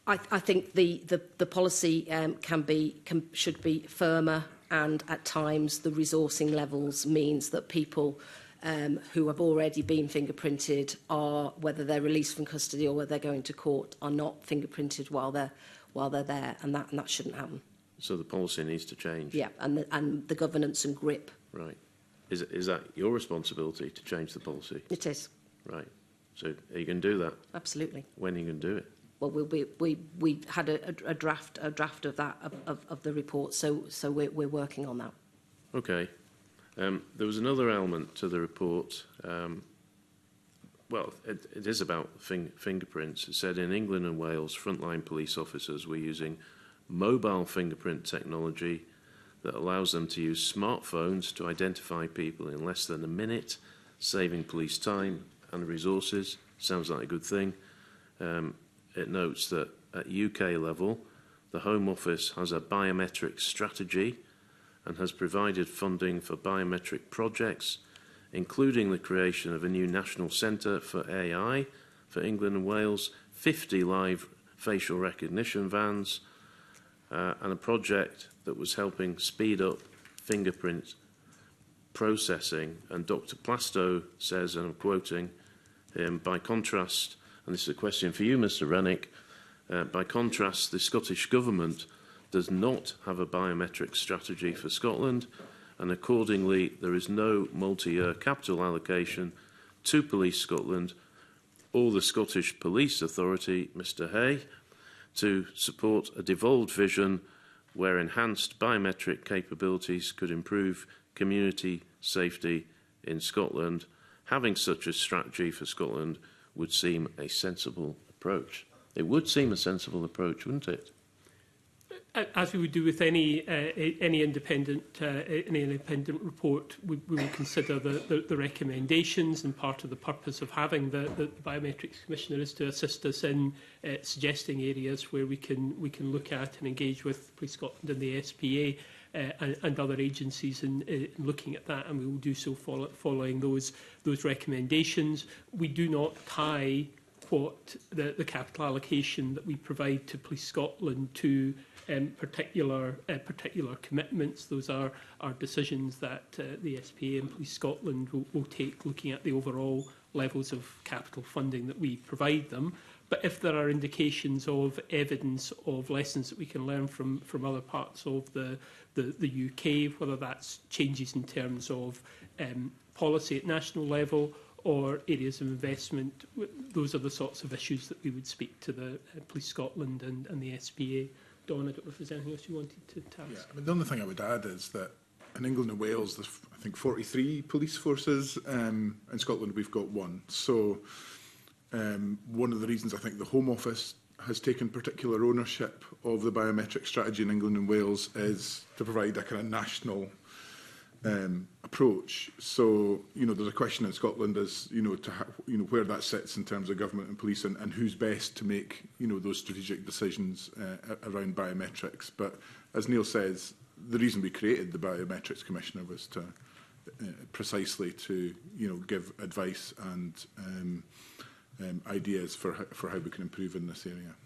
I think the policy should be firmer, and at times the resourcing levels means that people who have already been fingerprinted are, whether they're released from custody or whether they're going to court, are not fingerprinted while they're there, and that shouldn't happen. So the policy needs to change. Yeah, and the governance and grip. Right. Is that your responsibility to change the policy? It is. Right. So are you going to do that? Absolutely. When are you going to do it? Well, we had a draft of that of the report, so we're working on that. Okay. There was another element to the report. Well, it is about fingerprints. It said in England and Wales, frontline police officers were using mobile fingerprint technology that allows them to use smartphones to identify people in less than a minute, saving police time and resources. Sounds like a good thing. It notes that at UK level, the Home Office has a biometric strategy and has provided funding for biometric projects, including the creation of a new national centre for AI for England and Wales, 50 live facial recognition vans, and a project that was helping speed up fingerprint processing. And Dr. Plastow says, and I'm quoting him, by contrast, and this is a question for you, Mr. Rennick, by contrast, the Scottish Government does not have a biometric strategy for Scotland, and accordingly there is no multi-year capital allocation to Police Scotland or the Scottish Police Authority, Mr. Hay, to support a devolved vision where enhanced biometric capabilities could improve community safety in Scotland. Having such a strategy for Scotland would seem a sensible approach. It would seem a sensible approach, wouldn't it? As we would do with any independent report, we will consider the recommendations, and part of the purpose of having the Biometrics Commissioner is to assist us in suggesting areas where we can look at and engage with Police Scotland and the SPA and other agencies in looking at that, and we will do so following those recommendations. We do not tie what the capital allocation that we provide to Police Scotland to particular commitments. Those are decisions that the SPA and Police Scotland will take, looking at the overall levels of capital funding that we provide them. But if there are indications of evidence of lessons that we can learn from other parts of the UK, whether that's changes in terms of policy at national level or areas of investment, those are the sorts of issues that we would speak to the Police Scotland and the SPA. Dawn, I don't know if there's anything else you wanted to ask. Yeah, I mean, the only thing I would add is that in England and Wales, there's, I think, 43 police forces. In Scotland, we've got one. So one of the reasons I think the Home Office has taken particular ownership of the biometric strategy in England and Wales is to provide a kind of national approach. So, there's a question in Scotland as, where that sits in terms of government and police and who's best to make, those strategic decisions around biometrics. But as Neil says, the reason we created the Biometrics Commissioner was to precisely to, give advice and ideas for how we can improve in this area.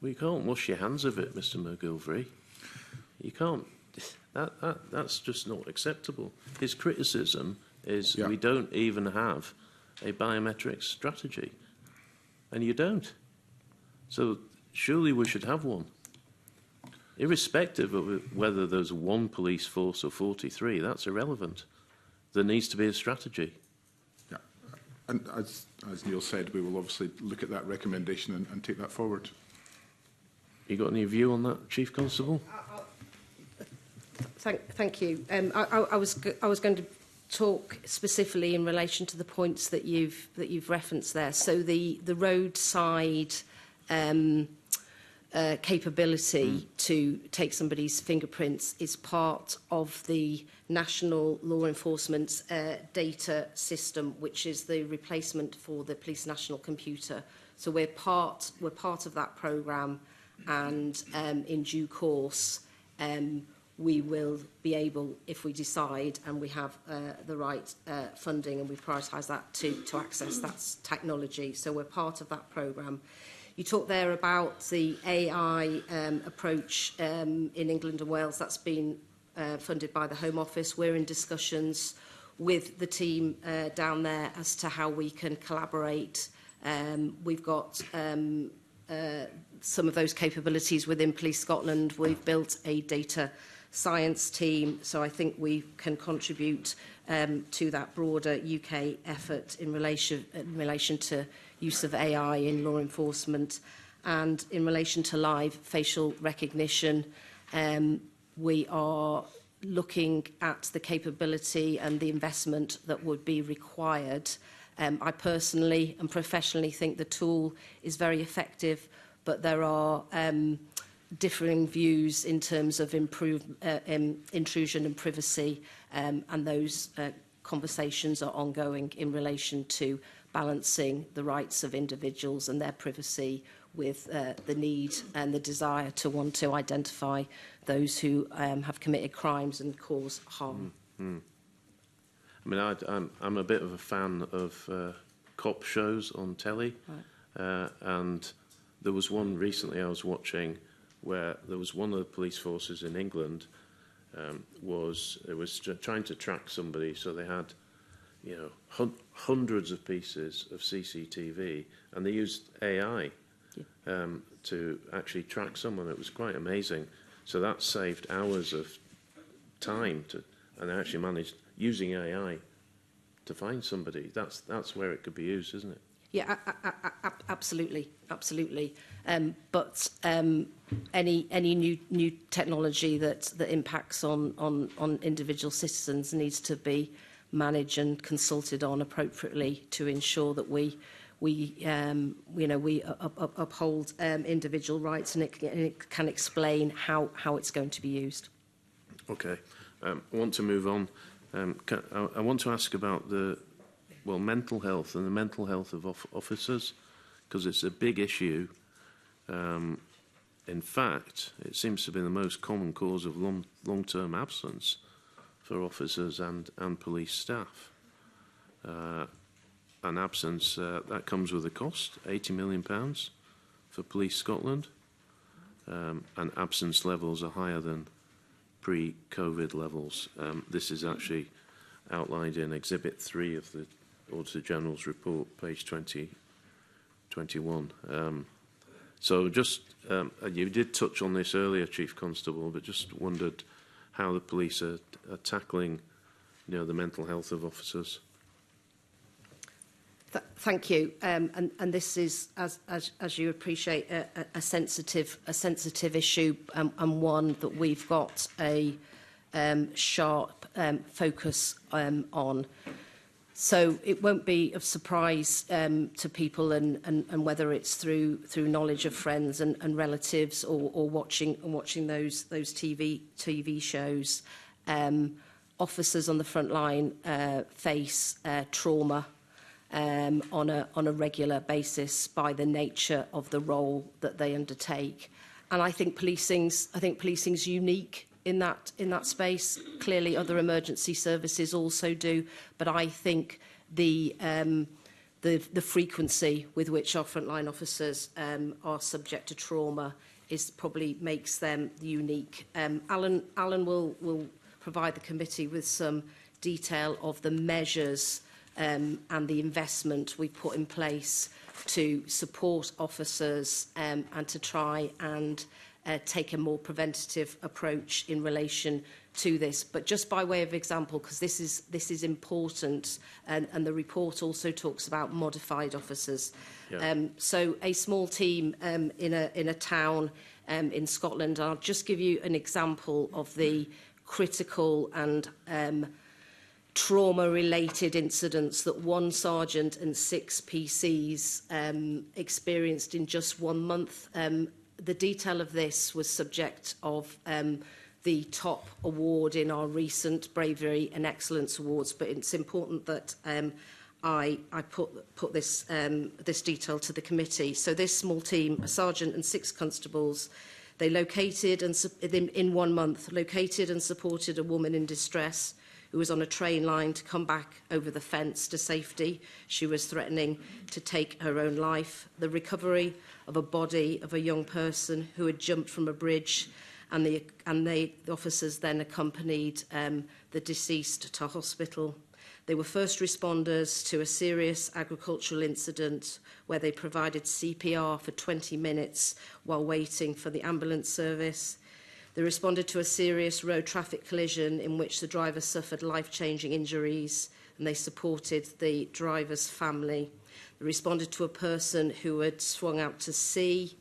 Well, you can't wash your hands of it, Mr. McGilvray. You can't. That's just not acceptable. His criticism is we don't even have a biometric strategy. And you don't. So surely we should have one. Irrespective of whether there's one police force or 43, that's irrelevant. There needs to be a strategy. Yeah. And as Neil said, we will obviously look at that recommendation and take that forward. You got any view on that, Chief Constable? Thank you. I was going to talk specifically in relation to the points that you've referenced there. So the roadside capability to take somebody's fingerprints is part of the National Law Enforcement Data System, which is the replacement for the Police National Computer. So we're part of that programme, and in due course, we will be able, if we decide and we have the right funding and we prioritise that to access that technology. So we're part of that programme. You talked there about the AI approach in England and Wales. That's been funded by the Home Office. We're in discussions with the team down there as to how we can collaborate. We've got some of those capabilities within Police Scotland. We've built a data science team. So I think we can contribute to that broader UK effort in relation to use of AI in law enforcement. And in relation to live facial recognition, we are looking at the capability and the investment that would be required. I personally and professionally think the tool is very effective, but there are differing views in terms of intrusion and privacy, and those conversations are ongoing in relation to balancing the rights of individuals and their privacy with the need and the desire to want to identify those who have committed crimes and cause harm. I mean, I'm a bit of a fan of cop shows on telly, right. And there was one recently I was watching where there was one of the police forces in England was trying to track somebody, so they had, you know, hundreds of pieces of CCTV, and they used AI to actually track someone. It was quite amazing. So that saved hours of time and they actually managed, using AI, to find somebody. That's where it could be used, isn't it? Yeah, absolutely. But any new technology that impacts on individual citizens needs to be managed and consulted on appropriately to ensure that we uphold individual rights, and it can explain how it's going to be used. Okay, I want to move on. I want to ask about the mental health and the mental health of officers, because it's a big issue. In fact, it seems to be the most common cause of long-term absence for officers and police staff. An absence that comes with a cost, £80 million for Police Scotland, and absence levels are higher than pre-COVID levels. This is actually outlined in Exhibit 3 of the Auditor General's report, page 21. So just, you did touch on this earlier, Chief Constable, but just wondered how the police are tackling, the mental health of officers. Thank you. And this is, as you appreciate, a sensitive issue, and one that we've got a sharp focus on. So it won't be of surprise to people, and whether it's through knowledge of friends and relatives or watching those TV shows. Officers on the front line face trauma on a regular basis by the nature of the role that they undertake, and I think policing's unique in that space. Clearly, other emergency services also do, but I think the frequency with which our frontline officers are subject to trauma probably makes them unique. Alan will provide the committee with some detail of the measures and the investment we put in place to support officers and to try and take a more preventative approach in relation to this. But just by way of example, because this is important, and the report also talks about modified officers. Yeah. So a small team in a town in Scotland. I'll just give you an example of the critical and trauma-related incidents that one sergeant and 6 PCs experienced in just 1 month. The detail of this was subject of the top award in our recent Bravery and Excellence Awards, but it's important that I put this detail to the committee. So this small team, a sergeant and 6 constables, they located and in 1 month located and supported a woman in distress who was on a train line to come back over the fence to safety. She was threatening to take her own life. The recovery of a body of a young person who had jumped from a bridge, and the officers then accompanied the deceased to hospital. They were first responders to a serious agricultural incident where they provided CPR for 20 minutes while waiting for the ambulance service. They responded to a serious road traffic collision in which the driver suffered life-changing injuries, and they supported the driver's family. They responded to a person who had swung out to sea,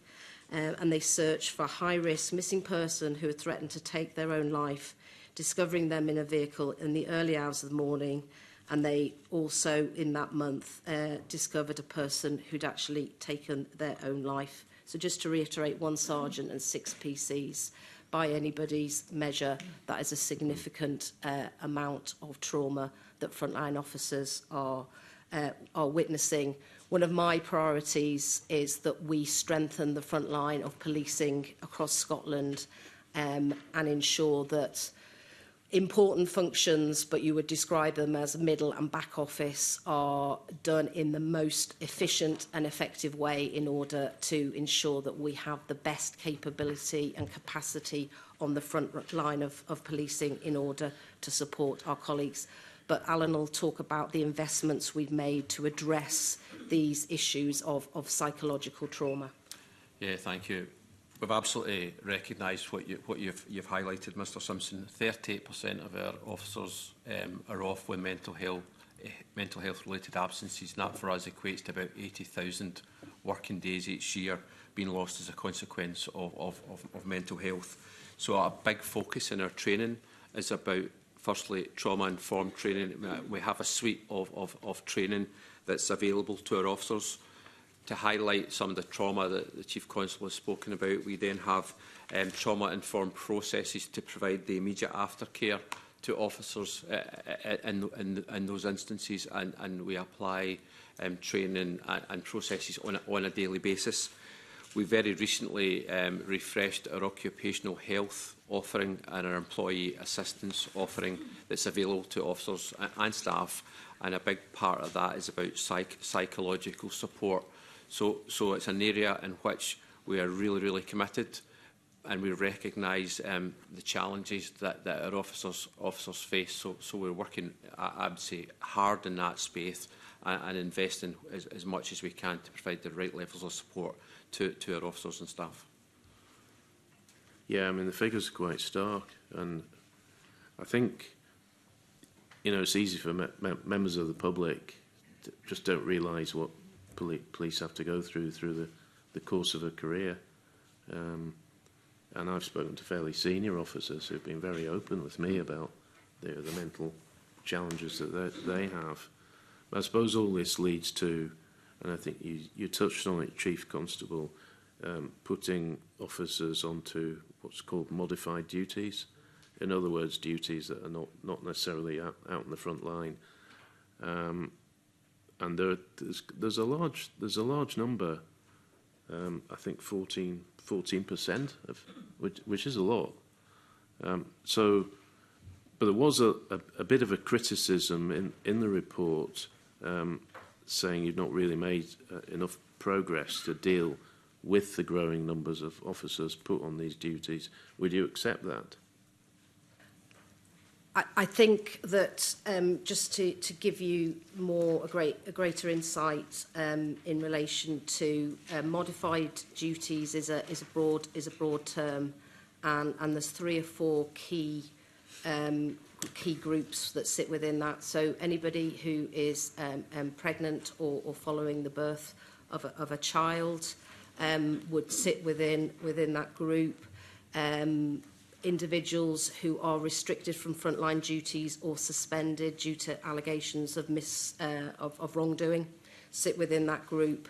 and they searched for a high-risk missing person who had threatened to take their own life, discovering them in a vehicle in the early hours of the morning. And they also, in that month, discovered a person who'd actually taken their own life. So just to reiterate, 1 sergeant and 6 PCs. By anybody's measure, that is a significant amount of trauma that frontline officers are witnessing. One of my priorities is that we strengthen the front line of policing across Scotland and ensure that important functions, but you would describe them as middle and back office, are done in the most efficient and effective way in order to ensure that we have the best capability and capacity on the front line of policing in order to support our colleagues. But Alan will talk about the investments we've made to address these issues of psychological trauma. Yeah, thank you. We've absolutely recognised what you've highlighted, Mr Simpson. 38% of our officers are off with mental health related absences, and that for us equates to about 80,000 working days each year being lost as a consequence of mental health. So a big focus in our training is about, firstly, trauma-informed training. We have a suite of training that's available to our officers. To highlight some of the trauma that the Chief Constable has spoken about, we then have trauma-informed processes to provide the immediate aftercare to officers in those instances, and we apply training and processes on a daily basis. We very recently refreshed our occupational health offering and our employee assistance offering that's available to officers and staff, and a big part of that is about psychological support. So it's an area in which we are really committed, and we recognise the challenges that our officers face. So we're working, I would say, hard in that space and investing as much as we can to provide the right levels of support to our officers and staff. Yeah, I mean, the figures are quite stark, and I think, you know, it's easy for members of the public to just don't realise what police have to go through the course of a career. And I've spoken to fairly senior officers who've been very open with me about the mental challenges that they have. But I suppose all this leads to, and I think you touched on it, Chief Constable, putting officers onto what's called modified duties. In other words, duties that are not necessarily out in the front line. And there's a large number, I think 14%, which is a lot. But there was a bit of a criticism in the report saying you've not really made enough progress to deal with the growing numbers of officers put on these duties. Would you accept that? I think that just to give you a greater insight in relation to modified duties is a broad term, and there's 3 or 4 key groups that sit within that. So anybody who is pregnant or following the birth of a child would sit within that group. Individuals who are restricted from frontline duties or suspended due to allegations of wrongdoing sit within that group.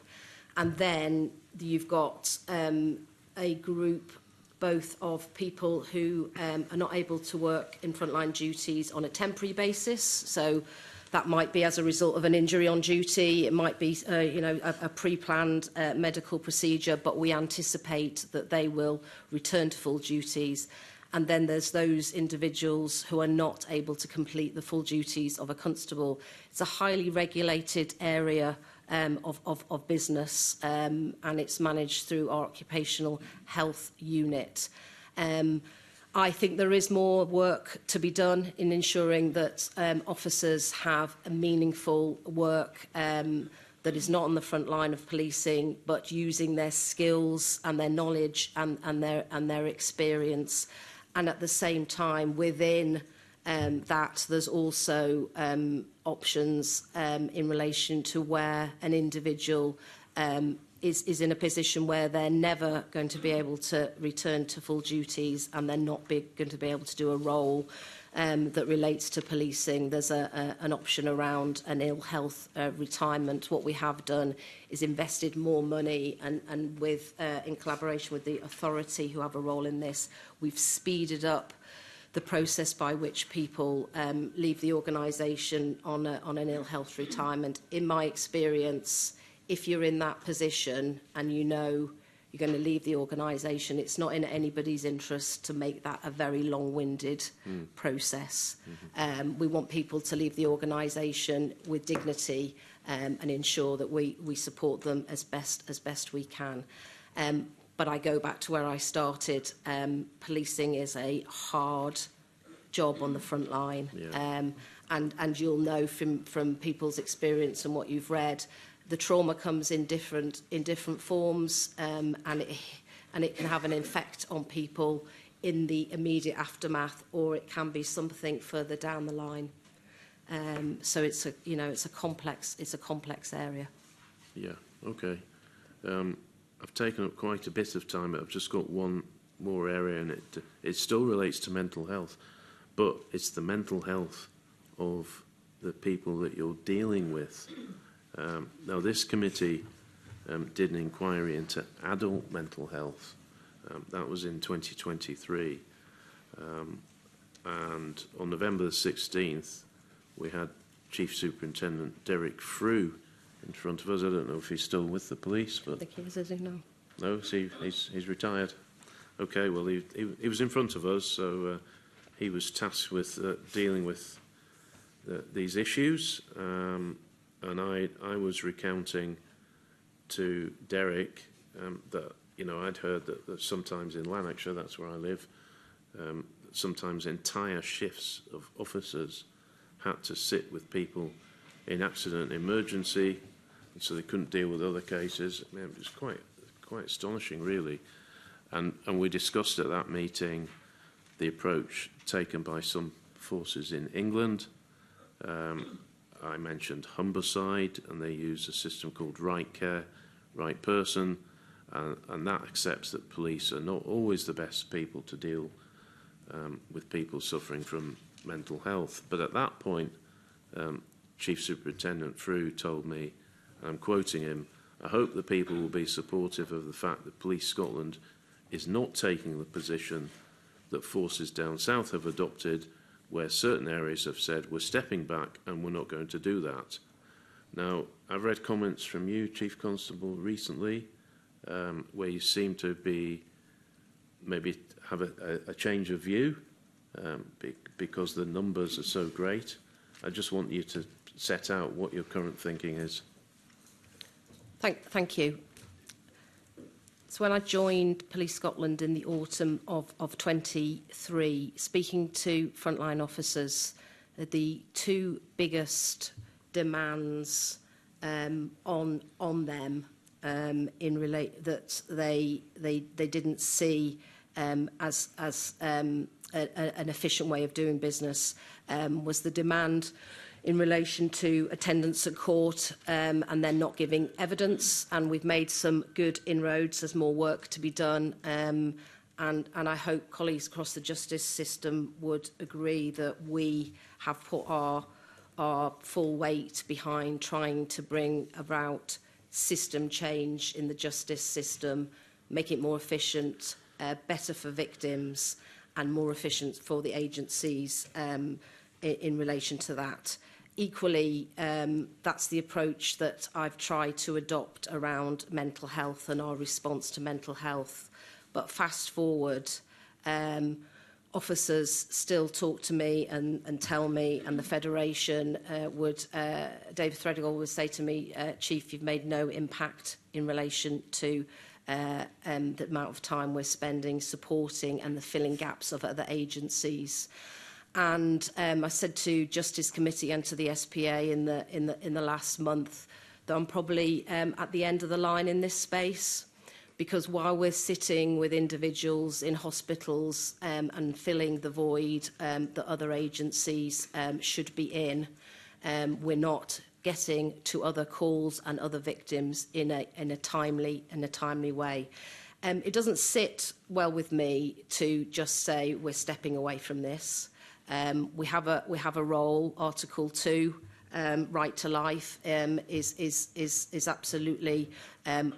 And then you've got a group both of people who are not able to work in frontline duties on a temporary basis. So that might be as a result of an injury on duty. It might be a pre-planned medical procedure, but we anticipate that they will return to full duties. And then there's those individuals who are not able to complete the full duties of a constable. It's a highly regulated area of business, and it's managed through our occupational health unit. I think there is more work to be done in ensuring that officers have a meaningful work that is not on the front line of policing, but using their skills and their knowledge and their experience. and at the same time within that there's also options in relation to where an individual is in a position where they're never going to be able to return to full duties and they're not going to be able to do a role that relates to policing. There's an option around an ill health retirement. What we have done is invested more money and with in collaboration with the authority who have a role in this, we've speeded up the process by which people leave the organisation on an ill health retirement. In my experience, if you're in that position and you know you're going to leave the organisation, it's not in anybody's interest to make that a very long-winded process. We want people to leave the organisation with dignity and ensure that we support them as best we can. But I go back to where I started. Policing is a hard job on the front line. Yeah. And you'll know from people's experience and what you've read, the trauma comes in different forms, and it can have an effect on people in the immediate aftermath, or it can be something further down the line. So it's a complex area. Yeah. Okay. I've taken up quite a bit of time, but I've just got one more area, and it still relates to mental health, but it's the mental health of the people that you're dealing with. Now, this committee did an inquiry into adult mental health. That was in 2023. And on November the 16th, we had Chief Superintendent Derek Frew in front of us. I don't know if he's still with the police, but... I think he is, is he? No. No, see, he's retired. Okay, well, he was in front of us, so he was tasked with dealing with these issues. And I was recounting to Derek that, I'd heard that sometimes in Lanarkshire, that's where I live, sometimes entire shifts of officers had to sit with people in accident emergency, and so they couldn't deal with other cases. I mean, it was quite astonishing, really. And we discussed at that meeting the approach taken by some forces in England. I mentioned Humberside, and they use a system called Right Care, Right Person, and that accepts that police are not always the best people to deal with people suffering from mental health. But at that point, Chief Superintendent Frew told me, and I'm quoting him, "I hope the people will be supportive of the fact that Police Scotland is not taking the position that forces down south have adopted, where certain areas have said, we're stepping back and we're not going to do that." Now, I've read comments from you, Chief Constable, recently, where you seem to be maybe have a change of view because the numbers are so great. I just want you to set out what your current thinking is. Thank you. So when I joined Police Scotland in the autumn of 23, speaking to frontline officers, the two biggest demands on them that they didn't see as an efficient way of doing business was the demand in relation to attendance at court and then not giving evidence. And we've made some good inroads. There's more work to be done. And I hope colleagues across the justice system would agree that we have put our full weight behind trying to bring about system change in the justice system, make it more efficient, better for victims, and more efficient for the agencies in relation to that. Equally, that's the approach that I've tried to adopt around mental health and our response to mental health. But fast forward, officers still talk to me and tell me, and the Federation David Threadgill would say to me, Chief, you've made no impact in relation to the amount of time we're spending supporting and the filling gaps of other agencies. And I said to Justice Committee and to the SPA in the last month that I'm probably at the end of the line in this space. because while we're sitting with individuals in hospitals and filling the void that other agencies should be in, we're not getting to other calls and other victims in a timely way. It doesn't sit well with me to just say we're stepping away from this. We have a role. Article 2, right to life, is absolutely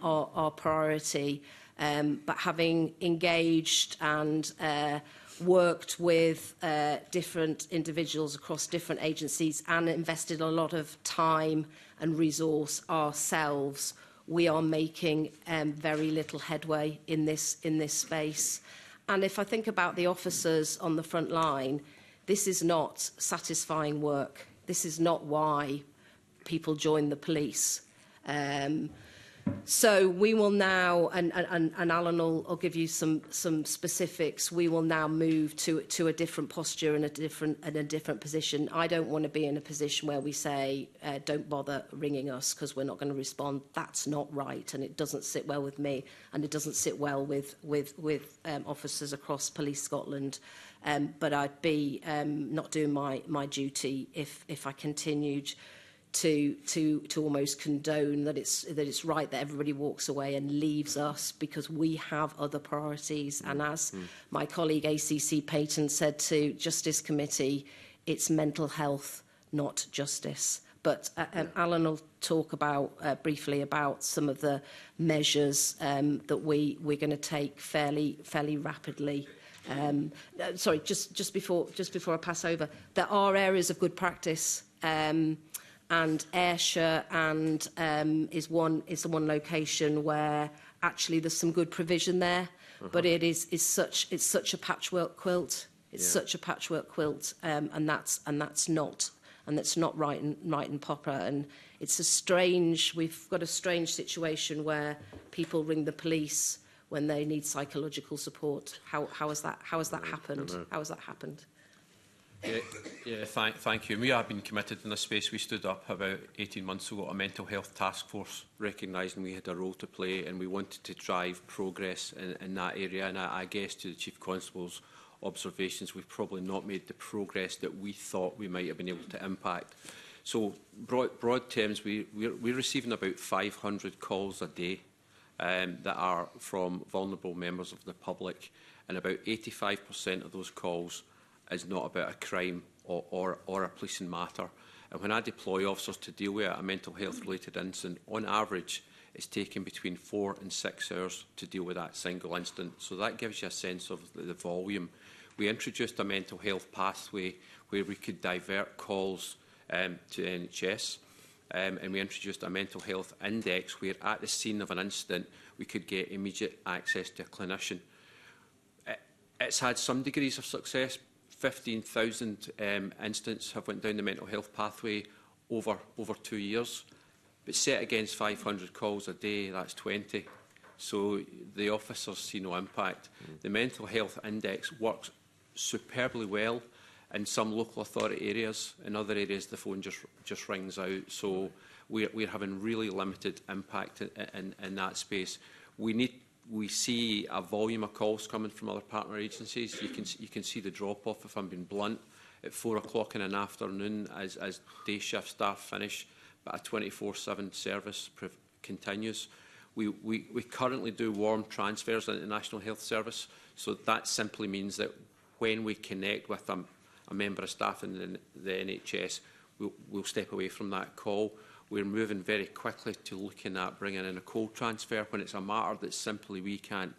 our priority. But having engaged and worked with different individuals across different agencies and invested a lot of time and resource ourselves, we are making very little headway in this space. And if I think about the officers on the front line, this is not satisfying work. This is not why people join the police. So we will now, and Alan will give you some specifics. We will now move to a different posture and a different position. I don't want to be in a position where we say, don't bother ringing us because we're not going to respond. That's not right, and it doesn't sit well with me, and it doesn't sit well with officers across Police Scotland. But I'd be not doing my duty if I continued to almost condone that it's right that everybody walks away and leaves us, because we have other priorities. And as my colleague ACC Payton said to Justice Committee, it's mental health, not justice. But Alan will talk about briefly about some of the measures that we're going to take fairly rapidly. Sorry, just before I pass over, there are areas of good practice. And Ayrshire is the one location where actually there's some good provision there, but it's such a patchwork quilt. It's such a patchwork quilt, and that's not right and proper. And we've got a strange situation where people ring the police when they need psychological support. How has that happened? How has that happened? Thank you. We have been committed in this space. We stood up about 18 months ago, a mental health task force, recognising we had a role to play, and we wanted to drive progress in that area. And I guess to the Chief Constable's observations, we've probably not made the progress that we thought we might have been able to impact. So, broad terms, we're receiving about 500 calls a day that are from vulnerable members of the public, and about 85% of those calls is not about a crime or a policing matter. And when I deploy officers to deal with a mental health related incident, on average it's taken between 4 and 6 hours to deal with that single incident. So that gives you a sense of the volume. We introduced a mental health pathway where we could divert calls to NHS, and we introduced a mental health index where at the scene of an incident we could get immediate access to a clinician. It's had some degrees of success. 15,000 incidents have went down the mental health pathway over 2 years. But set against 500 calls a day, that's 20. So the officers see no impact. The mental health index works superbly well in some local authority areas. In other areas, the phone just rings out. So we're having really limited impact in that space. We see a volume of calls coming from other partner agencies. You can see the drop-off, if I'm being blunt, at 4 o'clock in an afternoon as day shift staff finish, but a 24/7 service continues. We currently do warm transfers into the National Health Service, so that simply means that when we connect with a member of staff in the NHS, we'll step away from that call. We're moving very quickly to looking at bringing in a cold transfer when it's a matter that simply we can't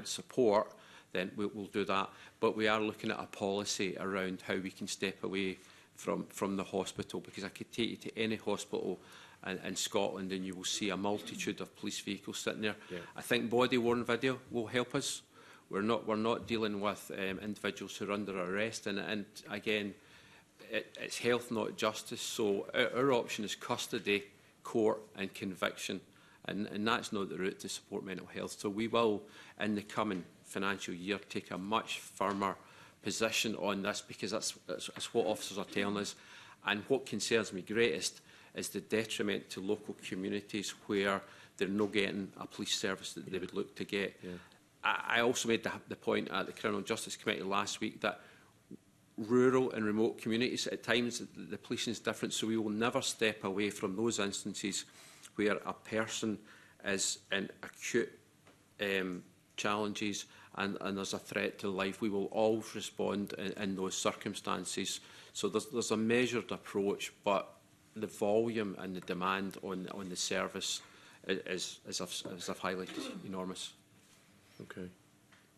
support. Then we'll do that. But we are looking at a policy around how we can step away from the hospital, because I could take you to any hospital in Scotland and you will see a multitude of police vehicles sitting there. Yeah. I think body-worn video will help us. We're not dealing with individuals who are under arrest, and again, it's health, not justice. So our option is custody, court and conviction, and that's not the route to support mental health. So we will, in the coming financial year, take a much firmer position on this, because that's what officers are telling us. And what concerns me greatest is the detriment to local communities where they're not getting a police service that they would look to get. Yeah. I also made the point at the Criminal Justice Committee last week that rural and remote communities, at times the policing is different, so we will never step away from those instances where a person is in acute challenges and there's a threat to life. We will always respond in those circumstances. So there's a measured approach, but the volume and the demand on the service is, as I've highlighted, enormous. Okay.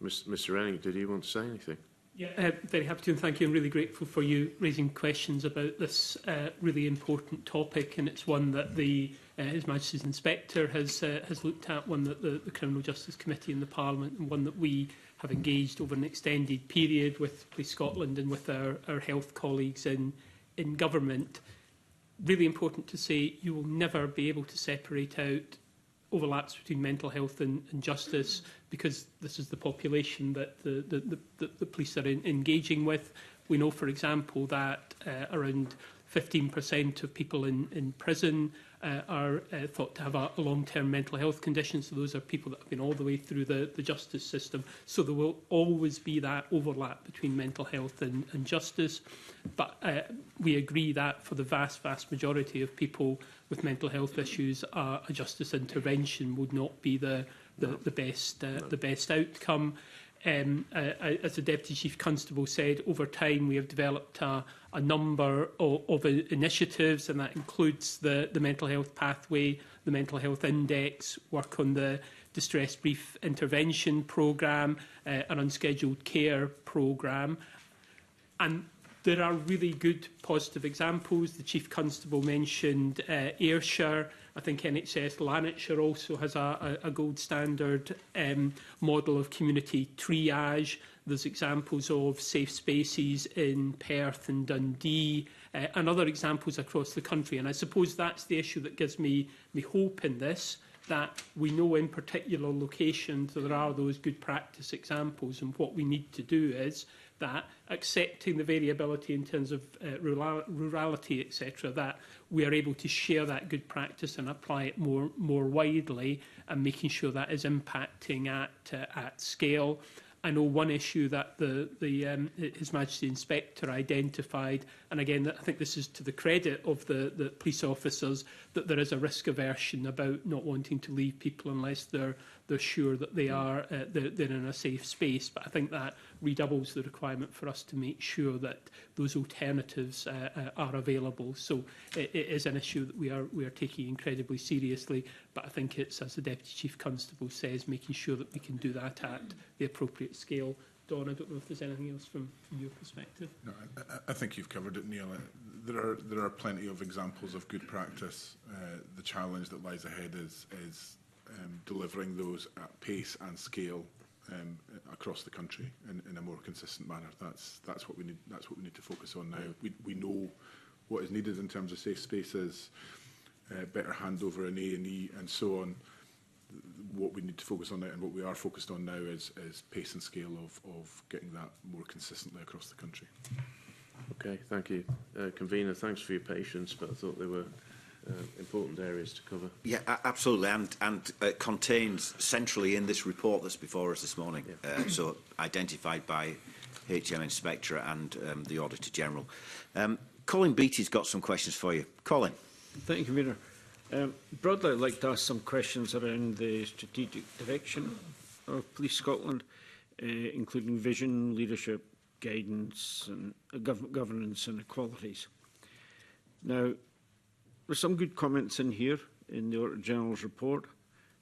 Mr Rennie, did you want to say anything? Yeah, very happy to, and thank you. I'm really grateful for you raising questions about this really important topic, and it's one that His Majesty's Inspector has looked at, one that the Criminal Justice Committee in the Parliament, and one that we have engaged over an extended period with Police Scotland and with our health colleagues in government. Really important to say, you will never be able to separate out overlaps between mental health and justice, because this is the population that the police are engaging with. We know, for example, that around 15% of people in prison are thought to have a long-term mental health condition. So those are people that have been all the way through the justice system. So there will always be that overlap between mental health and justice. But we agree that for the vast majority of people with mental health issues, a justice intervention would not be the best outcome. As the Deputy Chief Constable said, over time we have developed a number of initiatives, and that includes the mental health pathway, the mental health index, work on the distress brief intervention programme, an unscheduled care programme. And there are really good positive examples. The Chief Constable mentioned Ayrshire. I think NHS Lanarkshire also has a gold standard model of community triage. There's examples of safe spaces in Perth and Dundee, and other examples across the country. And I suppose that's the issue that gives me hope in this, that we know in particular locations there are those good practice examples, and what we need to do is that, accepting the variability in terms of rurality, etc., that we are able to share that good practice and apply it more widely, and making sure that is impacting at scale. I know one issue that His Majesty Inspector identified, and again, I think this is to the credit of the police officers, that there is a risk aversion about not wanting to leave people unless they're sure that they're in a safe space. But I think that redoubles the requirement for us to make sure that those alternatives are available. So it is an issue that we are taking incredibly seriously. But I think it's, as the Deputy Chief Constable says, making sure that we can do that at the appropriate scale. Dawn, I don't know if there's anything else from your perspective. No, I think you've covered it, Neil. There are plenty of examples of good practice. The challenge that lies ahead is delivering those at pace and scale across the country in a more consistent manner. That's what we need. That's what we need to focus on now. We know what is needed in terms of safe spaces, better handover in A&E, and so on. What we need to focus on now, and what we are focused on now, is pace and scale of getting that more consistently across the country. Okay, thank you. Convener, thanks for your patience, but I thought there were important areas to cover. Yeah, absolutely, and contained centrally in this report that's before us this morning, yeah. So identified by HM Inspector and the Auditor General. Colin Beattie's got some questions for you. Colin. Thank you, Convener. Broadly, I'd like to ask some questions around the strategic direction of Police Scotland, including vision, leadership, guidance, and governance and equalities. Now, there's some good comments in here in the Auditor General's report,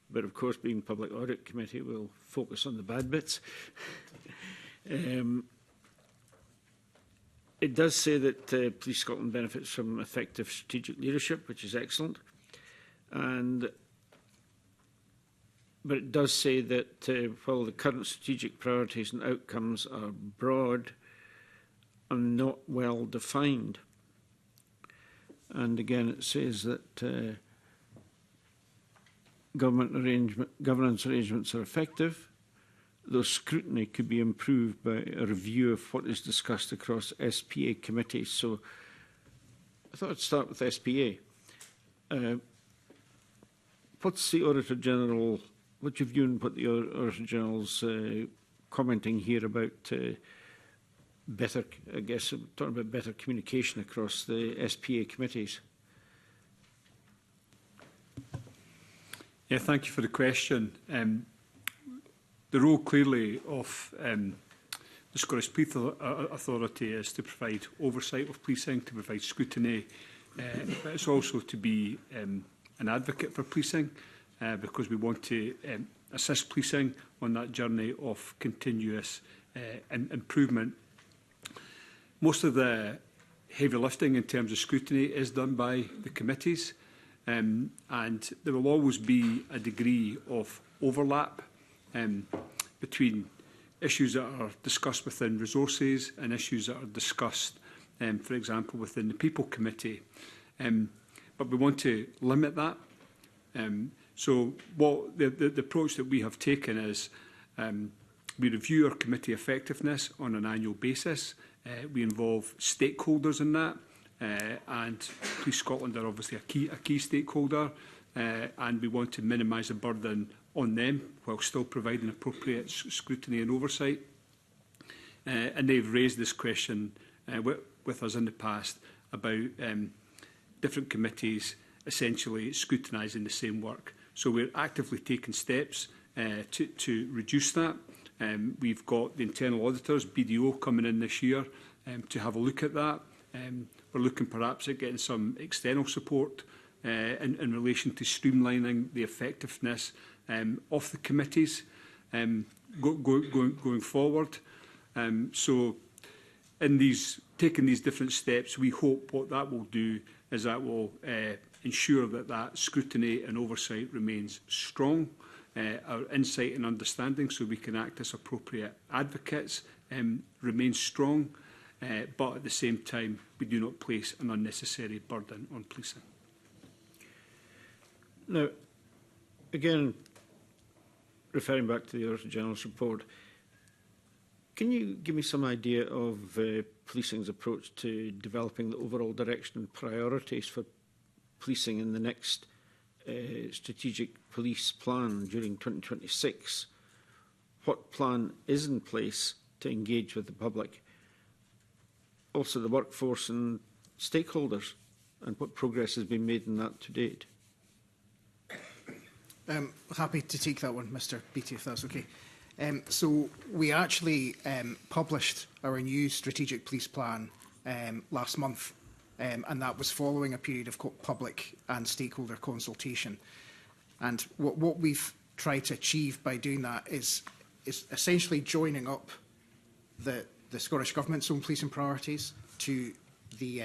but of course, being Public Audit Committee, we'll focus on the bad bits. It does say that Police Scotland benefits from effective strategic leadership, which is excellent. But it does say that while the current strategic priorities and outcomes are broad and not well defined. And again, it says that governance arrangements are effective, though scrutiny could be improved by a review of what is discussed across SPA committees. So I thought I'd start with SPA. what's the Auditor General, what's your view on what the Auditor General's commenting here about better, I guess, talking about better communication across the SPA committees? Yeah, thank you for the question. The role clearly of the Scottish Police Authority is to provide oversight of policing, to provide scrutiny, but it's also to be an advocate for policing, because we want to assist policing on that journey of continuous improvement. Most of the heavy lifting in terms of scrutiny is done by the committees, and there will always be a degree of overlap between issues that are discussed within resources and issues that are discussed, for example, within the People Committee. But we want to limit that. So what the approach that we have taken is we review our committee effectiveness on an annual basis. We involve stakeholders in that, and Police Scotland are obviously a key stakeholder, and we want to minimise the burden on them while still providing appropriate scrutiny and oversight. And they've raised this question with us in the past about different committees essentially scrutinising the same work. So we're actively taking steps to reduce that. We've got the internal auditors, BDO, coming in this year to have a look at that. We're looking perhaps at getting some external support in relation to streamlining the effectiveness of the committees going forward. So in taking these different steps, we hope what that will do is that will ensure that scrutiny and oversight remains strong, our insight and understanding so we can act as appropriate advocates remains strong, but at the same time we do not place an unnecessary burden on policing. Now, again, referring back to the Auditor General's report, can you give me some idea of policing's approach to developing the overall direction and priorities for policing in the next strategic police plan during 2026? What plan is in place to engage with the public? Also the workforce and stakeholders, and what progress has been made in that to date? Happy to take that one, Mr. Beattie, if that's okay. So we actually published our new strategic police plan last month, and that was following a period of public and stakeholder consultation. And what we've tried to achieve by doing that is essentially joining up the Scottish Government's own policing priorities to the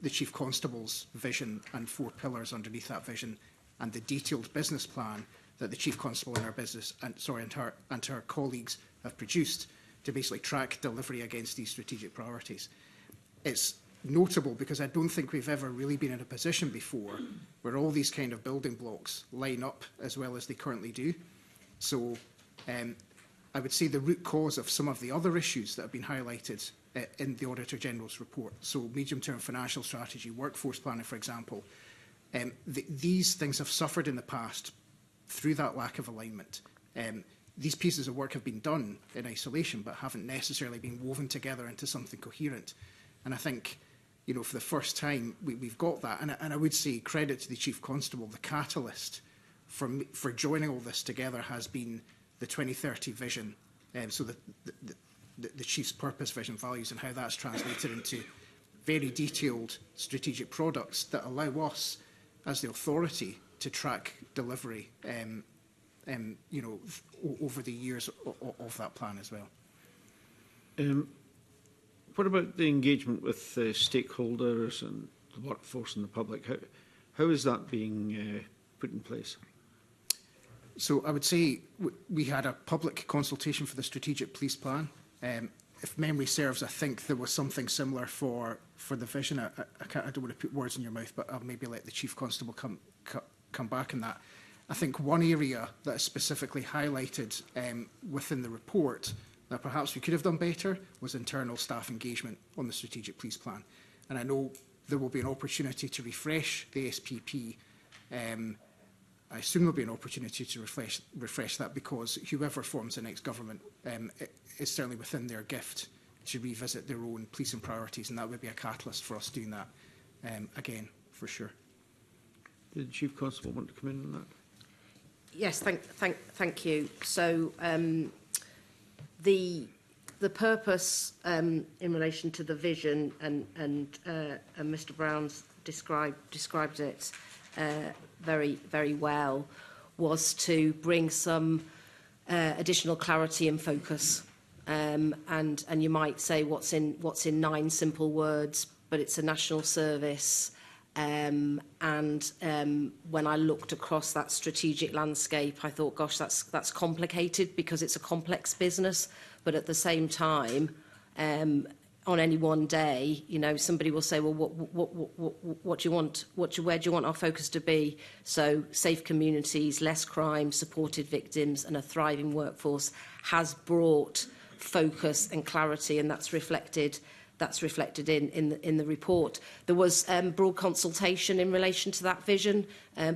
Chief Constable's vision and 4 pillars underneath that vision, and the detailed business plan that the Chief Constable and our colleagues have produced to basically track delivery against these strategic priorities. It's notable because I don't think we've ever really been in a position before where all these kind of building blocks line up as well as they currently do. So I would say the root cause of some of the other issues that have been highlighted in the Auditor General's report, so medium-term financial strategy, workforce planning, for example, these things have suffered in the past through that lack of alignment. These pieces of work have been done in isolation but haven't necessarily been woven together into something coherent. And I think, you know, for the first time, we've got that. And I would say credit to the Chief Constable. The catalyst for joining all this together has been the 2030 vision, so the Chief's purpose, vision, values, and how that's translated into very detailed strategic products that allow us, as the authority, to track delivery, you know, over the years of that plan as well. What about the engagement with stakeholders and the workforce and the public? How is that being put in place? So I would say we had a public consultation for the strategic police plan. If memory serves, I think there was something similar for the vision. I don't want to put words in your mouth, but I'll maybe let the Chief Constable come back on that. I think one area that is specifically highlighted within the report that perhaps we could have done better was internal staff engagement on the strategic police plan. And I know there will be an opportunity to refresh the SPP I assume there'll be an opportunity to refresh that, because whoever forms the next government, it is certainly within their gift to revisit their own policing priorities, and that would be a catalyst for us doing that again, for sure. Did the Chief Constable want to come in on that? Yes, thank you. So the purpose in relation to the vision, and Mr. Brown's described it very well, was to bring some additional clarity and focus. And you might say what's in 9 simple words, but it's a national service. And when I looked across that strategic landscape, I thought, gosh, that's complicated, because it's a complex business. But at the same time, on any one day, you know, somebody will say, well, what do you want? Where do you want our focus to be? So safe communities, less crime, supported victims, and a thriving workforce has brought focus and clarity, and that's reflected in the report. There was broad consultation in relation to that vision,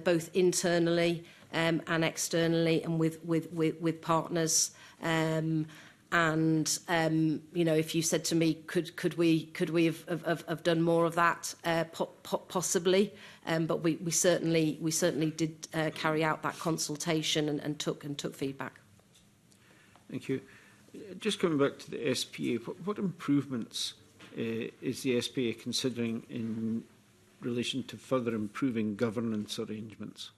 both internally and externally, and with partners. And you know, if you said to me, could we have done more of that? Possibly, but we certainly did carry out that consultation and took feedback. Thank you. Just coming back to the SPA, what improvements is the SPA considering in relation to further improving governance arrangements?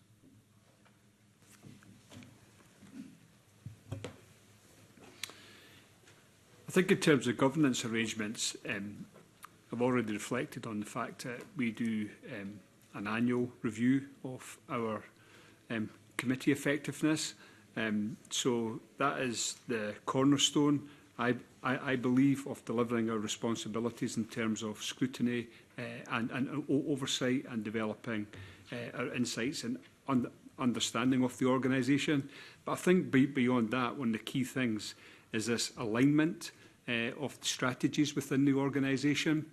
I think in terms of governance arrangements, I've already reflected on the fact that we do an annual review of our committee effectiveness. So that is the cornerstone, I believe, of delivering our responsibilities in terms of scrutiny and oversight, and developing our insights and understanding of the organisation. But I think beyond that, one of the key things is this alignment of the strategies within the organisation.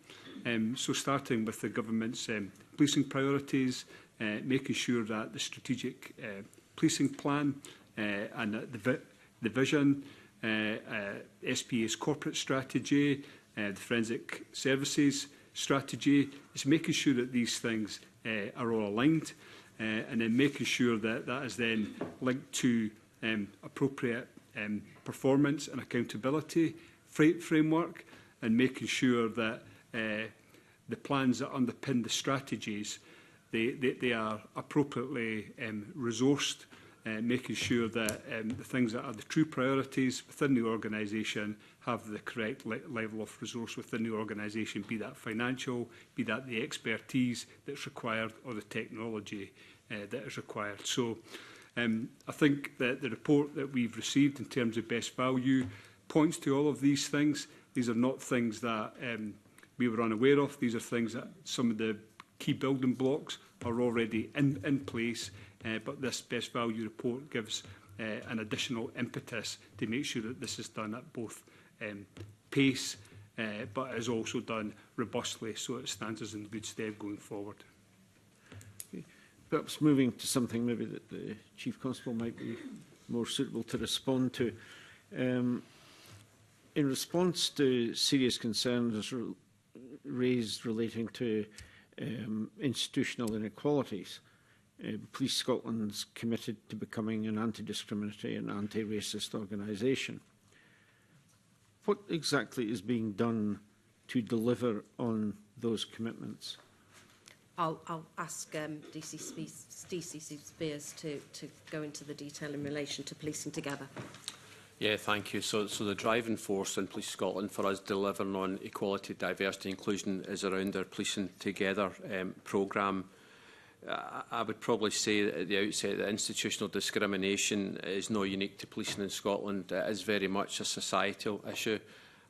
So starting with the government's policing priorities, making sure that the strategic policing plan and the vision, SPA's corporate strategy, the forensic services strategy, is making sure that these things are all aligned, and then making sure that that is then linked to appropriate performance and accountability framework, and making sure that the plans that underpin the strategies, they are appropriately resourced, making sure that the things that are the true priorities within the organisation have the correct level of resource within the organisation, be that financial, be that the expertise that's required, or the technology that is required. So I think that the report that we've received in terms of best value points to all of these things. These are not things that we were unaware of. These are things that some of the key building blocks are already in place, but this best value report gives an additional impetus to make sure that this is done at both pace, but is also done robustly, so it stands us in good stead going forward. Perhaps moving to something maybe that the Chief Constable might be more suitable to respond to. In response to serious concerns raised relating to institutional inequalities, Police Scotland's committed to becoming an anti-discriminatory and anti-racist organisation. What exactly is being done to deliver on those commitments? I'll ask DCC Spears to go into the detail in relation to policing together. Yeah, thank you. So the driving force in Police Scotland for us delivering on equality, diversity, inclusion is around our Policing Together programme. I would probably say at the outset that institutional discrimination is not unique to policing in Scotland. It is very much a societal issue.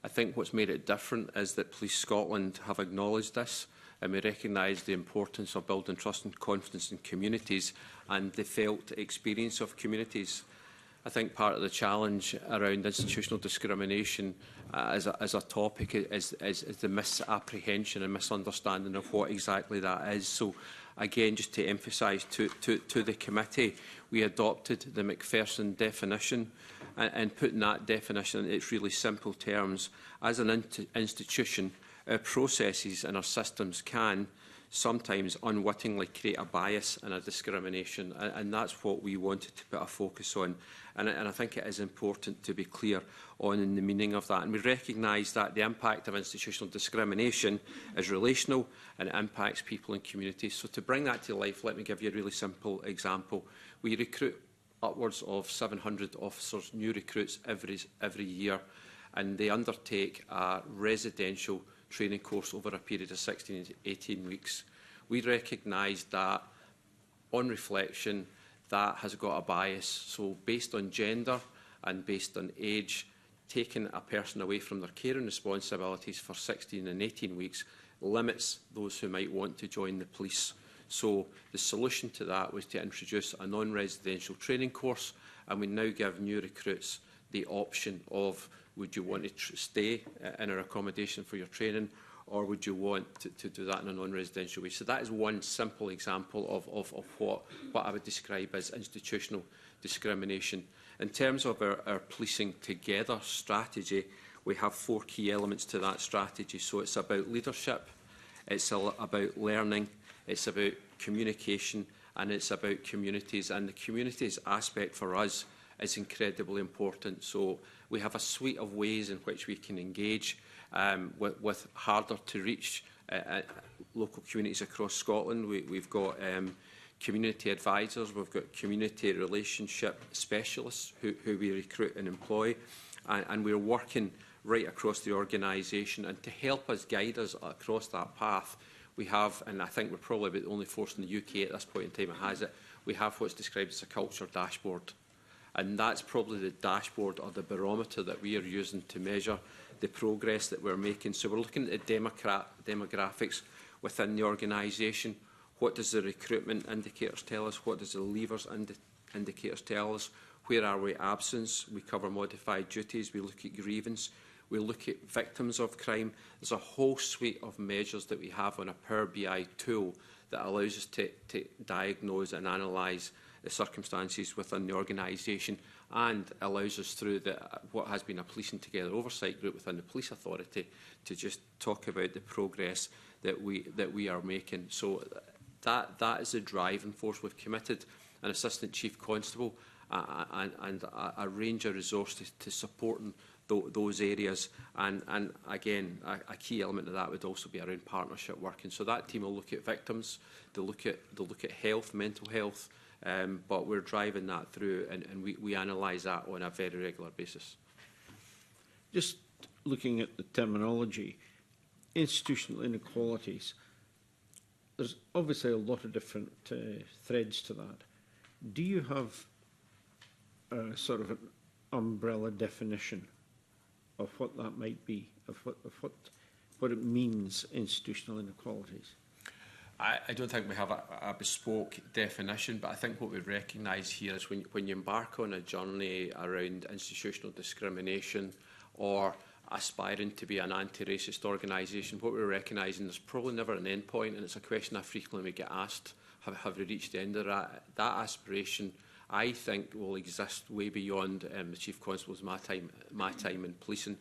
I think what's made it different is that Police Scotland have acknowledged this, and we recognise the importance of building trust and confidence in communities and the felt experience of communities. I think part of the challenge around institutional discrimination as a topic is the misapprehension and misunderstanding of what exactly that is. So, again, just to emphasise to the committee, we adopted the Macpherson definition, and putting that definition in its really simple terms, as an institution, our processes and our systems can sometimes unwittingly create a bias and a discrimination, and that's what we wanted to put a focus on. And I think it is important to be clear on the meaning of that. And we recognise that the impact of institutional discrimination is relational and it impacts people and communities. So to bring that to life, let me give you a really simple example. We recruit upwards of 700 officers, new recruits every year, and they undertake a residential training course over a period of 16 to 18 weeks. We recognise that, on reflection, that has got a bias. So based on gender and based on age, taking a person away from their caring responsibilities for 16 and 18 weeks limits those who might want to join the police. So the solution to that was to introduce a non-residential training course, and we now give new recruits the option of, would you want to stay in our accommodation for your training, or would you want to do that in a non-residential way? So that is one simple example of what I would describe as institutional discrimination. In terms of our Policing Together strategy, we have 4 key elements to that strategy. So it's about leadership, it's about learning, it's about communication, and it's about communities. And the communities aspect for us is incredibly important. So we have a suite of ways in which we can engage with harder to reach local communities across Scotland. We've got community advisors, we've got community relationship specialists who we recruit and employ, and we're working right across the organisation. And to help us, guide us across that path, we have, and I think we're probably about the only force in the UK at this point in time that has it, we have what's described as a culture dashboard. And that's probably the dashboard or the barometer that we are using to measure the progress that we're making. So we're looking at the demographics within the organisation. What does the recruitment indicators tell us? What does the leavers indicators tell us? Where are we absence? We cover modified duties. We look at grievance. We look at victims of crime. There's a whole suite of measures that we have on a Power BI tool that allows us to diagnose and analyse the circumstances within the organisation, and allows us through what has been a Policing Together oversight group within the Police Authority to just talk about the progress that we are making. So that is the driving force. We've committed an Assistant Chief Constable and a range of resources to supporting those areas, and again a key element of that would also be around partnership working. So that team will look at victims, they'll look at health, mental health, but we're driving that through, and we analyse that on a very regular basis. Just looking at the terminology, institutional inequalities, there's obviously a lot of different threads to that. Do you have a sort of an umbrella definition of what that might be, of what it means, institutional inequalities? I don't think we have a bespoke definition, but I think what we recognise here is when you embark on a journey around institutional discrimination or aspiring to be an anti-racist organisation, what we're recognising there's probably never an end point, and it's a question I frequently get asked, have we reached the end of that? That aspiration, I think, will exist way beyond the Chief Constable's my time in policing.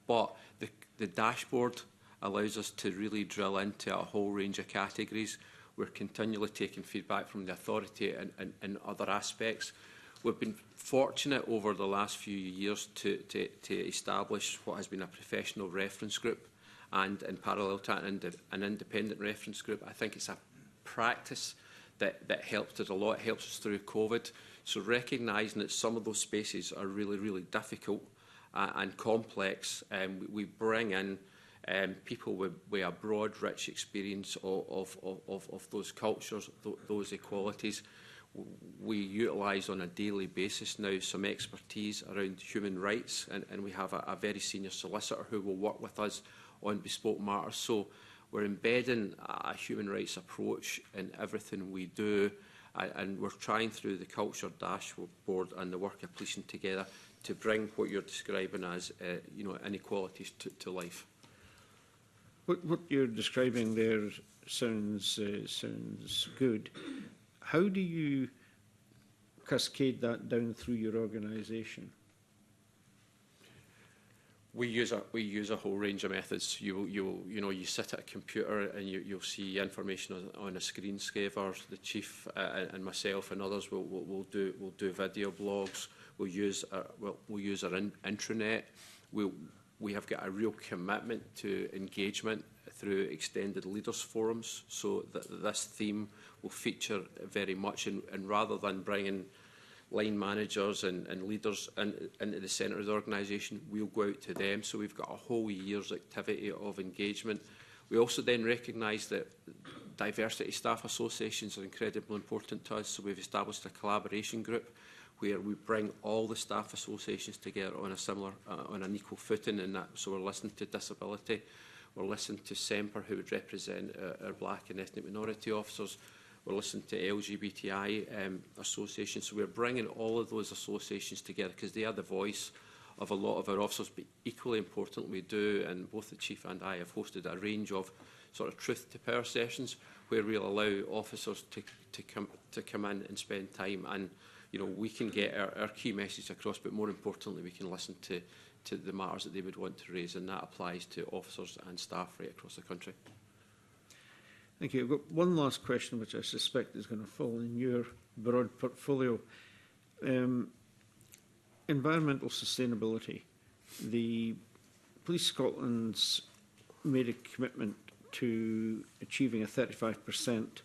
But the dashboard allows us to really drill into a whole range of categories. We're continually taking feedback from the authority and other aspects. We've been fortunate over the last few years to establish what has been a professional reference group, and in parallel to an independent reference group. I think it's a practice that helped us a lot. It helps us through COVID. So recognising that some of those spaces are really, really difficult and complex, we bring in people with a broad, rich experience of those cultures, those equalities. We utilise on a daily basis now some expertise around human rights, and we have a very senior solicitor who will work with us on bespoke matters. So we're embedding a human rights approach in everything we do, And we're trying through the culture dashboard and the work of policing together to bring what you're describing as inequalities to life. What you're describing there sounds good. How do you cascade that down through your organisation? We use a whole range of methods. You sit at a computer and you'll see information on a screensaver. The chief and myself and others will do video blogs. We'll use our intranet. We have got a real commitment to engagement through extended leaders forums, so that this theme will feature very much. And rather than bringing line managers and leaders into the centre of the organisation, we'll go out to them. So we've got a whole year's activity of engagement. We also then recognise that diversity staff associations are incredibly important to us, so we've established a collaboration group where we bring all the staff associations together on an equal footing, and that, so we're listening to disability, we're listening to SEMPER, who would represent our black and ethnic minority officers, we're listening to LGBTI associations. So we're bringing all of those associations together because they are the voice of a lot of our officers. But equally important, we do, and both the Chief and I have hosted a range of sort of truth to power sessions where we'll allow officers to come in and spend time, and we can get our key message across, but more importantly we can listen to the matters that they would want to raise, and that applies to officers and staff right across the country. Thank you. I've got one last question which I suspect is going to fall in your broad portfolio. Environmental sustainability. The Police Scotland's made a commitment to achieving a 35%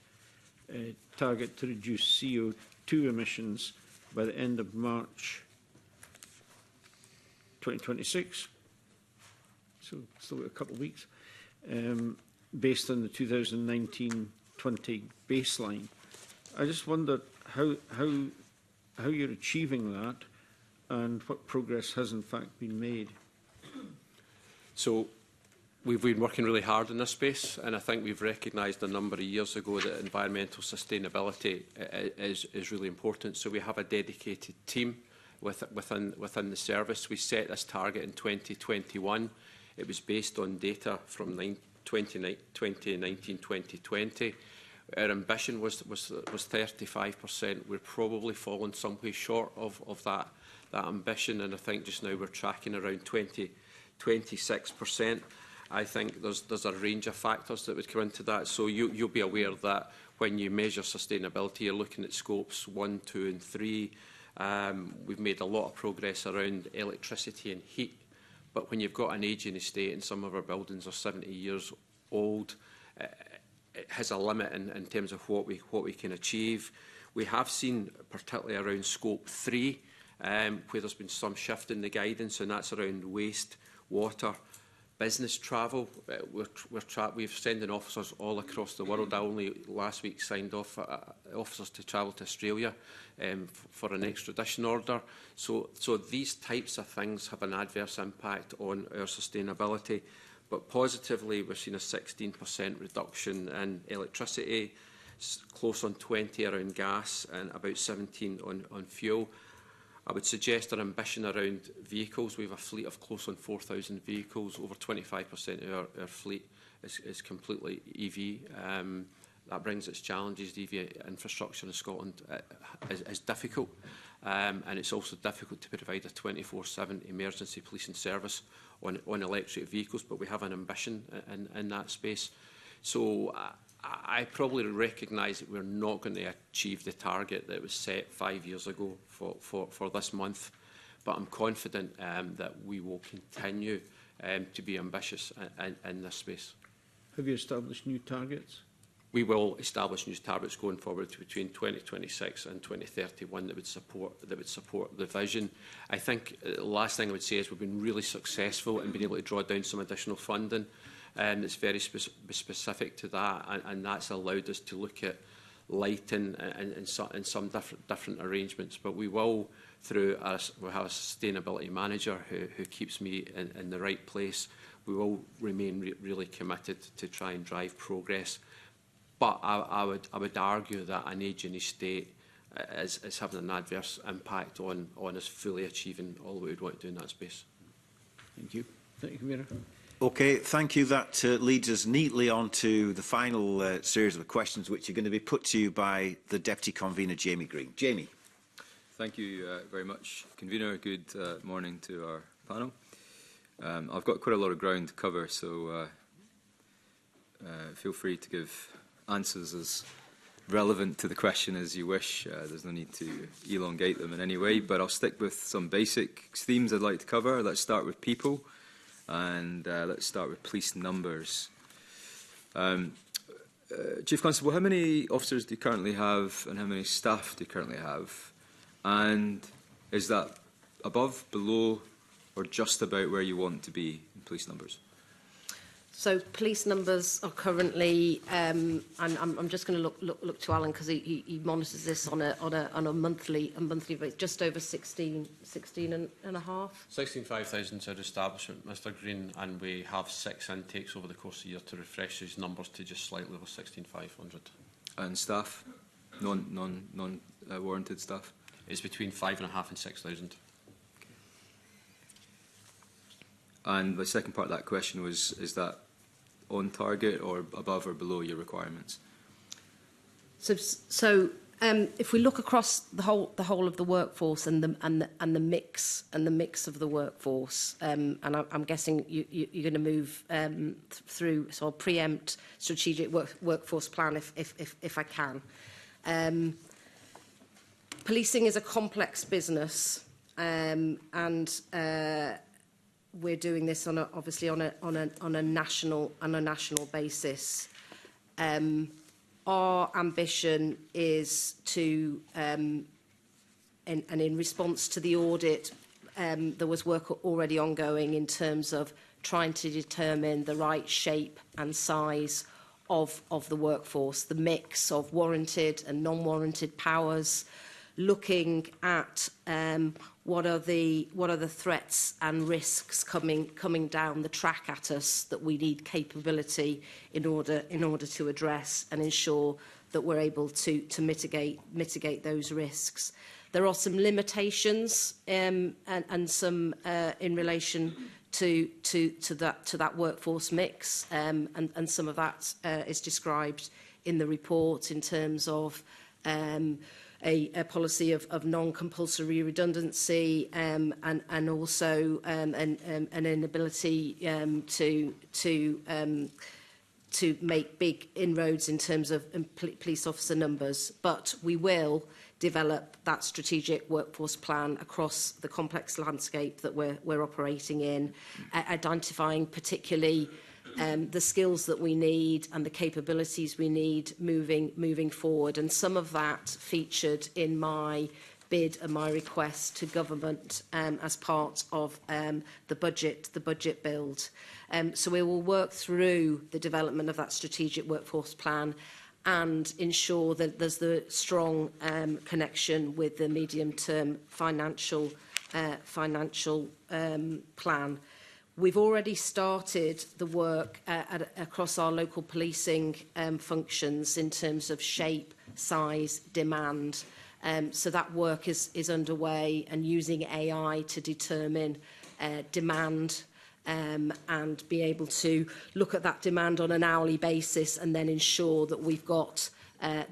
target to reduce CO2 emissions by the end of March 2026. So still got a couple of weeks. Based on the 2019-20 baseline. I just wondered how you're achieving that and what progress has in fact been made. So we've been working really hard in this space, and I think we've recognised a number of years ago that environmental sustainability is really important. So we have a dedicated team within the service. We set this target in 2021. It was based on data from 2019-2020. Our ambition was 35%. We're probably fallen some way short of that ambition, and I think just now we're tracking around 26%. I think there's a range of factors that would come into that. So you'll be aware that when you measure sustainability, you're looking at scopes 1, 2 and 3. We've made a lot of progress around electricity and heat. But when you've got an ageing estate and some of our buildings are 70 years old, it has a limit in terms of what we can achieve. We have seen, particularly around scope 3, where there's been some shift in the guidance, and that's around waste, water, business travel. We're sending officers all across the world. I only last week signed off officers to travel to Australia for an extradition order. So these types of things have an adverse impact on our sustainability. But positively, we've seen a 16% reduction in electricity, close on 20 around gas, and about 17 on fuel. I would suggest our ambition around vehicles. We have a fleet of close on 4,000 vehicles. Over 25% of our fleet is completely EV. That brings its challenges. The EV infrastructure in Scotland is difficult, and it's also difficult to provide a 24/7 emergency policing service on electric vehicles, but we have an ambition in that space. So I probably recognise that we're not going to achieve the target that was set 5 years ago for this month, but I'm confident that we will continue to be ambitious in this space. Have you established new targets? We will establish new targets going forward between 2026 and 2031 that would support the vision. I think the last thing I would say is we've been really successful in being able to draw down some additional funding that's very specific to that, and that's allowed us to look at lighting and some different arrangements. But we will, we'll have a sustainability manager who keeps me in the right place. We will remain really committed to try and drive progress. But I would argue that an ageing estate is having an adverse impact on us fully achieving all that we would want to do in that space. Thank you. Thank you, Convener. Okay, thank you. That leads us neatly on to the final series of questions, which are going to be put to you by the Deputy Convener, Jamie Green. Jamie. Thank you very much, Convener. Good morning to our panel. I've got quite a lot of ground to cover, so feel free to give answers as relevant to the question as you wish. There's no need to elongate them in any way, but I'll stick with some basic themes I'd like to cover. Let's start with people, and let's start with police numbers. Chief Constable, how many officers do you currently have, and how many staff do you currently have? And is that above, below, or just about where you want to be in police numbers? So police numbers are currently, and I'm just going to look to Alan because he monitors this on a monthly basis, just over 16 and a half. 65,000 is our establishment, Mr Green, and we have 6 intakes over the course of the year to refresh these numbers to just slightly over 16,500. And staff, non-warranted staff? It's between 5,500 and 6,000. And the second part of that question was, is that on target or above or below your requirements? So if we look across the whole of the workforce and the mix of the workforce, and I'm guessing you're going to move through, so I'll preempt strategic workforce plan if I can. Policing is a complex business, and we're doing this obviously on a national basis. Our ambition is to, and in response to the audit, there was work already ongoing in terms of trying to determine the right shape and size of the workforce, the mix of warranted and non-warranted powers, looking at what are the threats and risks coming down the track at us that we need capability in order to address and ensure that we're able to mitigate those risks. There are some limitations and some in relation to that workforce mix, and some of that is described in the report in terms of a policy of non-compulsory redundancy, and also an inability to make big inroads in terms of police officer numbers. But we will develop that strategic workforce plan across the complex landscape that we're operating in, identifying particularly the skills that we need and the capabilities we need moving forward. And some of that featured in my bid and my request to government as part of the budget build. So we will work through the development of that strategic workforce plan and ensure that there's the strong connection with the medium-term financial plan. We've already started the work across our local policing functions in terms of shape, size, demand. So that work is underway, and using AI to determine demand and be able to look at that demand on an hourly basis and then ensure that we've got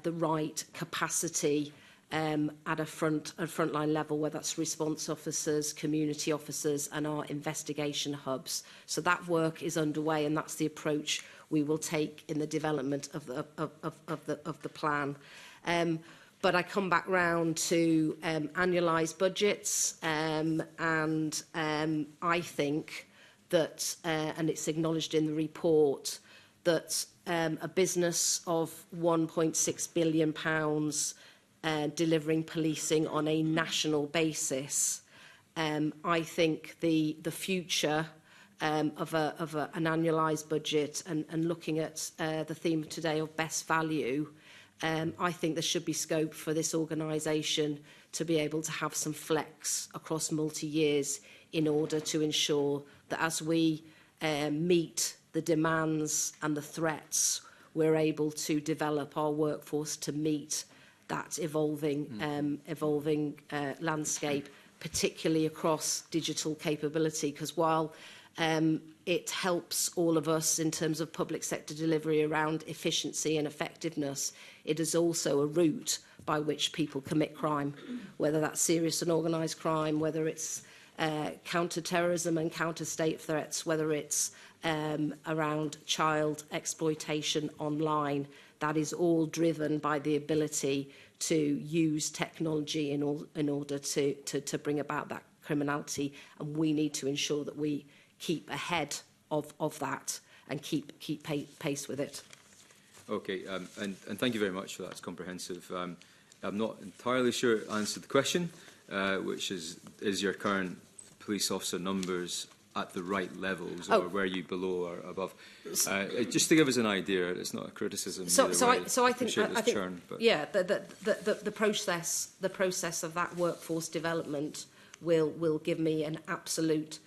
the right capacity at a frontline level, whether that's response officers, community officers and our investigation hubs. So that work is underway, and that's the approach we will take in the development of the plan. But I come back round to annualised budgets, and I think that, and it's acknowledged in the report, that a business of £1.6 billion delivering policing on a national basis, I think the future of an annualised budget and looking at the theme today of best value, I think there should be scope for this organisation to be able to have some flex across multi-years in order to ensure that as we meet the demands and the threats, we're able to develop our workforce to meet that evolving landscape, particularly across digital capability, because while it helps all of us in terms of public sector delivery around efficiency and effectiveness, it is also a route by which people commit crime, whether that's serious and organised crime, whether it's counter-terrorism and counter-state threats, whether it's around child exploitation online. That is all driven by the ability to use technology in order to bring about that criminality, and we need to ensure that we keep ahead of that and keep pace with it. Okay, and thank you very much for that. It's comprehensive. I'm not entirely sure it answered the question, which is your current police officer numbers at the right levels, or were you below or above? Just to give us an idea, it's not a criticism. I think churn, but yeah, the process of that workforce development will give me an absolute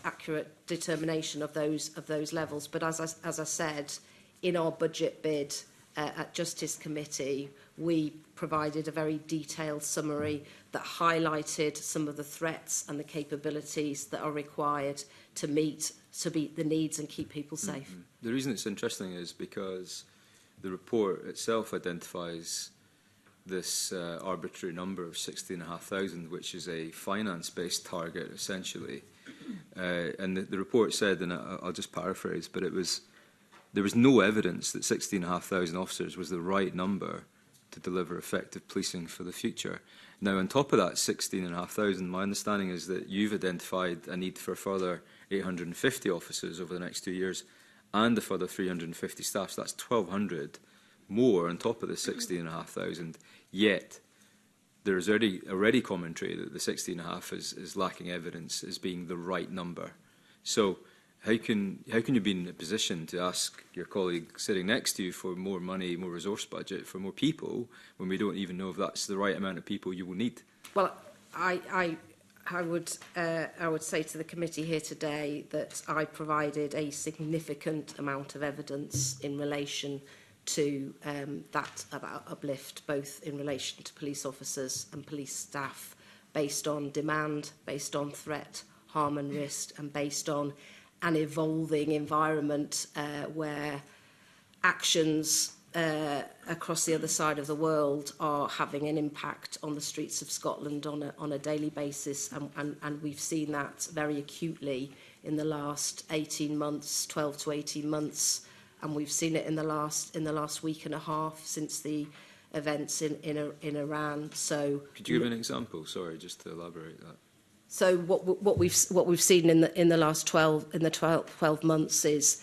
accurate determination of those levels. But as I said, in our budget bid at Justice Committee, we provided a very detailed summary that highlighted some of the threats and the capabilities that are required to meet the needs and keep people safe. Mm-hmm. The reason it's interesting is because the report itself identifies this arbitrary number of 60,500, which is a finance-based target, essentially. And the report said, and I'll just paraphrase, but there was no evidence that 60,500 officers was the right number to deliver effective policing for the future. Now, on top of that 16,500, my understanding is that you've identified a need for a further 850 officers over the next 2 years and a further 350 staff. So that's 1,200 more on top of the 16,500. Yet, there is already commentary that the 16,500 is lacking evidence as being the right number. So, how can you be in a position to ask your colleague sitting next to you for more money, more resource budget, for more people, when we don't even know if that's the right amount of people you will need? Well, I would say to the committee here today that I provided a significant amount of evidence in relation to that uplift, both in relation to police officers and police staff, based on demand, based on threat, harm and risk, and based on an evolving environment where actions across the other side of the world are having an impact on the streets of Scotland on a daily basis, and we've seen that very acutely in the last 18 months, 12 to 18 months, and we've seen it in the last week and a half since the events in Iran. So, could you give an example? Sorry, just to elaborate that. So what we've seen in the last 12 months is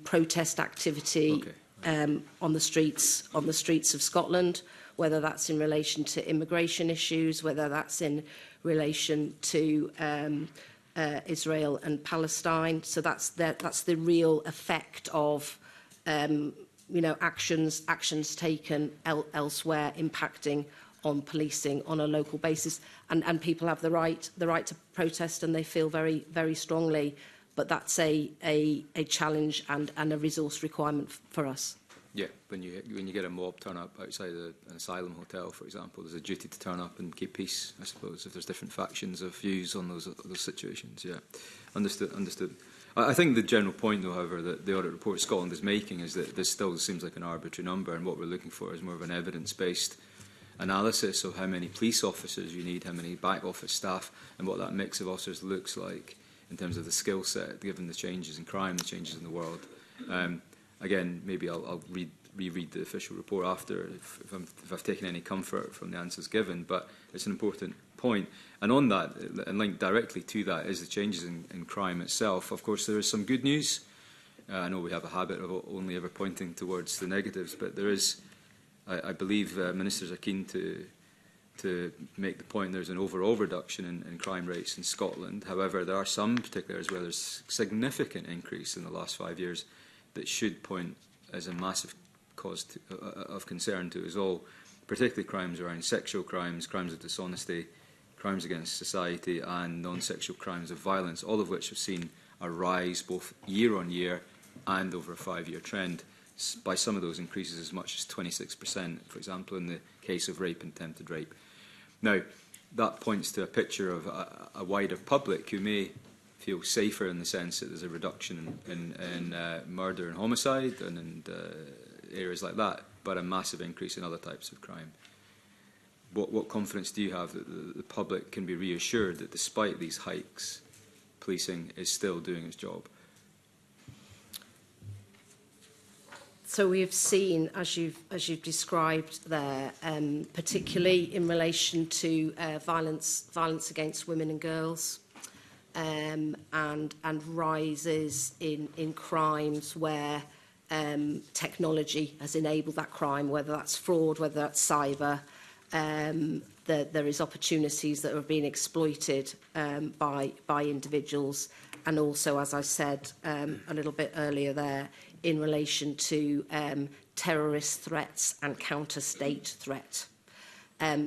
protest activity on the streets of Scotland, whether that's in relation to immigration issues, whether that's in relation to Israel and Palestine. So that's the real effect of actions taken elsewhere impacting on policing on a local basis, and people have the right to protest, and they feel very, very strongly. But that's a challenge and a resource requirement for us. Yeah, when you get a mob turn up outside an asylum hotel, for example, there's a duty to turn up and keep peace, I suppose, if there's different factions of views on those situations. Yeah, understood. I think the general point, though, however, that the audit report Scotland is making is that this still seems like an arbitrary number, and what we're looking for is more of an evidence-based analysis of how many police officers you need, how many back office staff, and what that mix of officers looks like in terms of the skill set, given the changes in crime, the changes in the world. Again, maybe I'll reread the official report after if I've taken any comfort from the answers given, but it's an important point. And on that, and linked directly to that, is the changes in crime itself. Of course, there is some good news. I know we have a habit of only ever pointing towards the negatives, but there is, I believe ministers are keen to make the point there's an overall reduction in crime rates in Scotland. However, there are some particular areas where there's significant increase in the last 5 years that should point as a massive cause of concern to us all, particularly crimes around sexual crimes, crimes of dishonesty, crimes against society, and non-sexual crimes of violence, all of which have seen a rise both year on year and over a 5-year trend, by some of those increases as much as 26%, for example, in the case of rape and attempted rape. Now, that points to a picture of a wider public who may feel safer in the sense that there's a reduction in murder and homicide and in areas like that, but a massive increase in other types of crime. What confidence do you have that the public can be reassured that despite these hikes, policing is still doing its job? So we have seen, as you've described there, particularly in relation to violence against women and girls, and rises in crimes where technology has enabled that crime, whether that's fraud, whether that's cyber. There is opportunities that are being exploited by individuals, and also, as I said a little bit earlier there, in relation to terrorist threats and counter-state threat.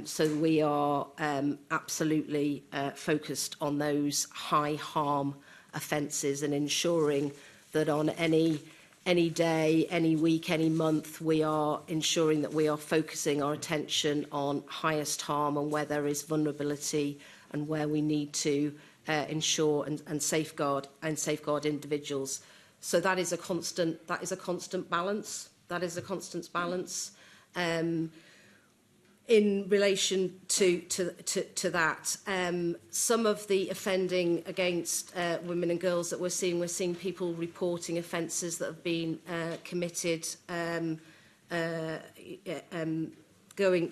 So we are absolutely focused on those high harm offences and ensuring that on any day, any week, any month, we are ensuring that we are focusing our attention on highest harm and where there is vulnerability and where we need to ensure and safeguard individuals. So that is a constant balance. That is a constant balance. In relation to that, some of the offending against women and girls that we're seeing people reporting offences that have been committed, going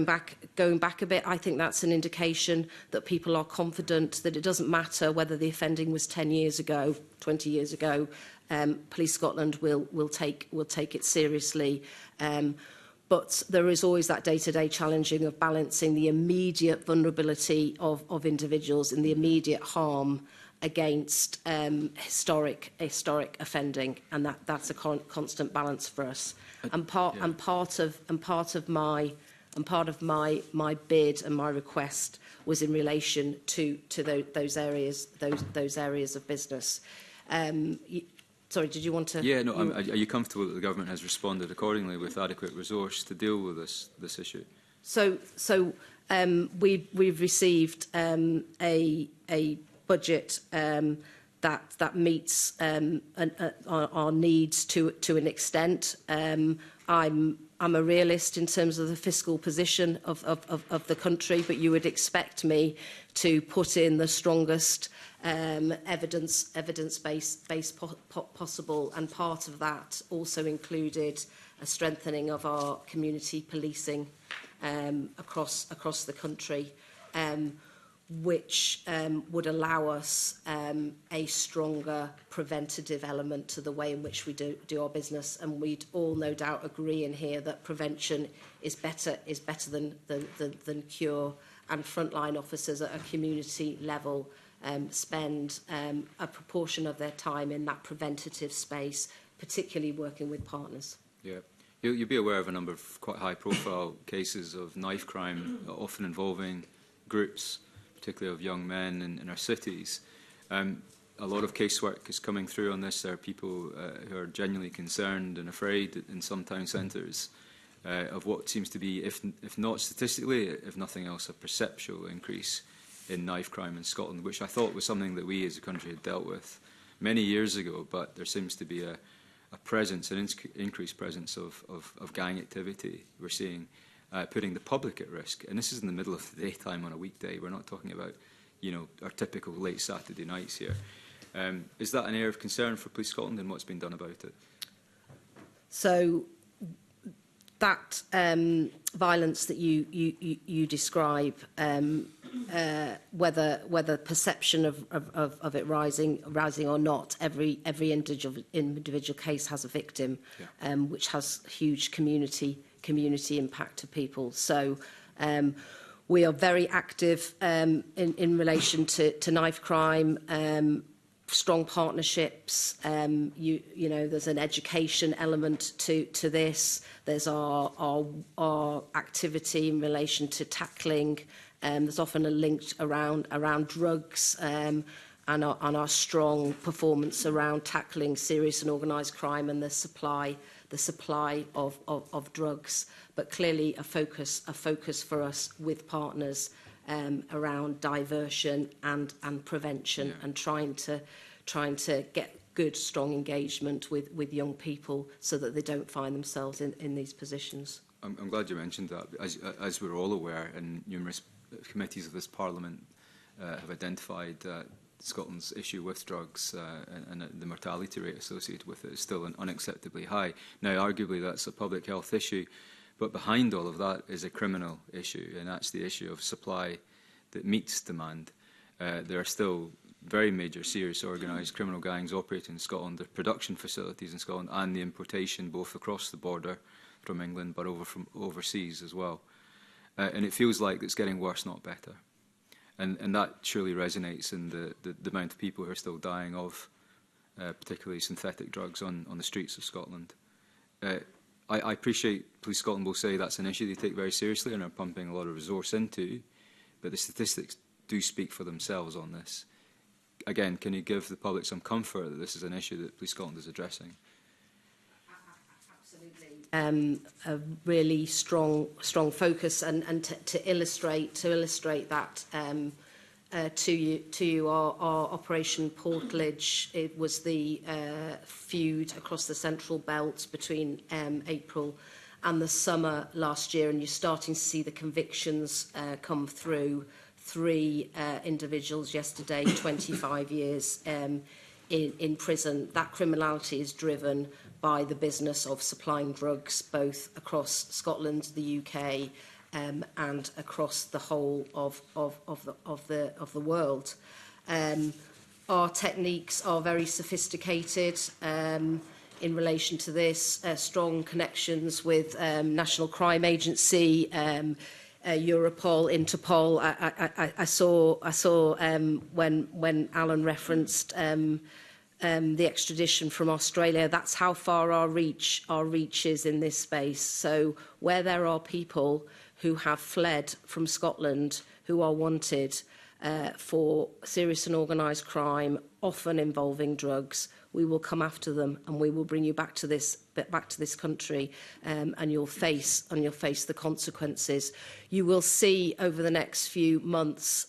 back a bit. I think that's an indication that people are confident that it doesn't matter whether the offending was 10 years ago, 20 years ago. Police Scotland will take it seriously. But there is always that day-to-day challenging of balancing the immediate vulnerability of individuals and the immediate harm against historic offending, and that's a constant balance for us. And part of my bid and my request was in relation to those areas of business. Sorry, did you want to? Yeah, no. Are you comfortable that the government has responded accordingly with adequate resource to deal with this issue? So we've received a budget that meets our needs to an extent. I'm a realist in terms of the fiscal position of the country, but you would expect me to put in the strongest evidence-based possible, and part of that also included a strengthening of our community policing across the country, which would allow us a stronger preventative element to the way in which we do our business. And we'd all no doubt agree in here that prevention is better than cure, and frontline officers at a community level spend a proportion of their time in that preventative space, particularly working with partners. Yeah. You'll be aware of a number of quite high-profile cases of knife crime, often involving groups, particularly of young men in our cities. A lot of casework is coming through on this. There are people who are genuinely concerned and afraid in some town centres of what seems to be, if not statistically, if nothing else, a perceptual increase in knife crime in Scotland, which I thought was something that we as a country had dealt with many years ago, but there seems to be a presence, an increased presence of gang activity we're seeing, putting the public at risk. And this is in the middle of the daytime on a weekday. We're not talking about, our typical late Saturday nights here. Is that an area of concern for Police Scotland, and what's been done about it? So that violence that you describe, whether perception of it rising or not, every individual case has a victim, yeah. Which has huge community impact to people. So we are very active in relation to knife crime. Strong partnerships. There's an education element to this. There's our activity in relation to tackling. There's often a link around drugs, and and our strong performance around tackling serious and organised crime and the supply of drugs, but clearly a focus for us with partners around diversion and prevention, and trying to get good, strong engagement with young people so that they don't find themselves in these positions. I'm glad you mentioned that. As we're all aware, and numerous committees of this Parliament have identified Scotland's issue with drugs and the mortality rate associated with it is still unacceptably high. Now, arguably, that's a public health issue, but behind all of that is a criminal issue, and that's the issue of supply that meets demand. There are still very major, serious organised criminal gangs operating in Scotland. There are production facilities in Scotland and the importation both across the border from England but from overseas as well. And it feels like it's getting worse, not better. And that surely resonates in the amount of people who are still dying of particularly synthetic drugs on the streets of Scotland. I appreciate Police Scotland will say that's an issue they take very seriously and are pumping a lot of resource into, but the statistics do speak for themselves on this. Again, can you give the public some comfort that this is an issue that Police Scotland is addressing? Absolutely. A really strong focus, and to illustrate that to you, our Operation Portledge, it was the feud across the Central Belt between April and the summer last year, and you're starting to see the convictions come through. 3 individuals yesterday, 25 years in prison. That criminality is driven by the business of supplying drugs, both across Scotland, the UK, and across the whole of the world. Our techniques are very sophisticated in relation to this. Strong connections with National Crime Agency, Europol, Interpol. I saw when Alan referenced the extradition from Australia. That's how far our reach is in this space. So where there are people who have fled from Scotland, who are wanted for serious and organised crime, often involving drugs, we will come after them and we will bring you back to this country, and you'll face the consequences. You will see over the next few months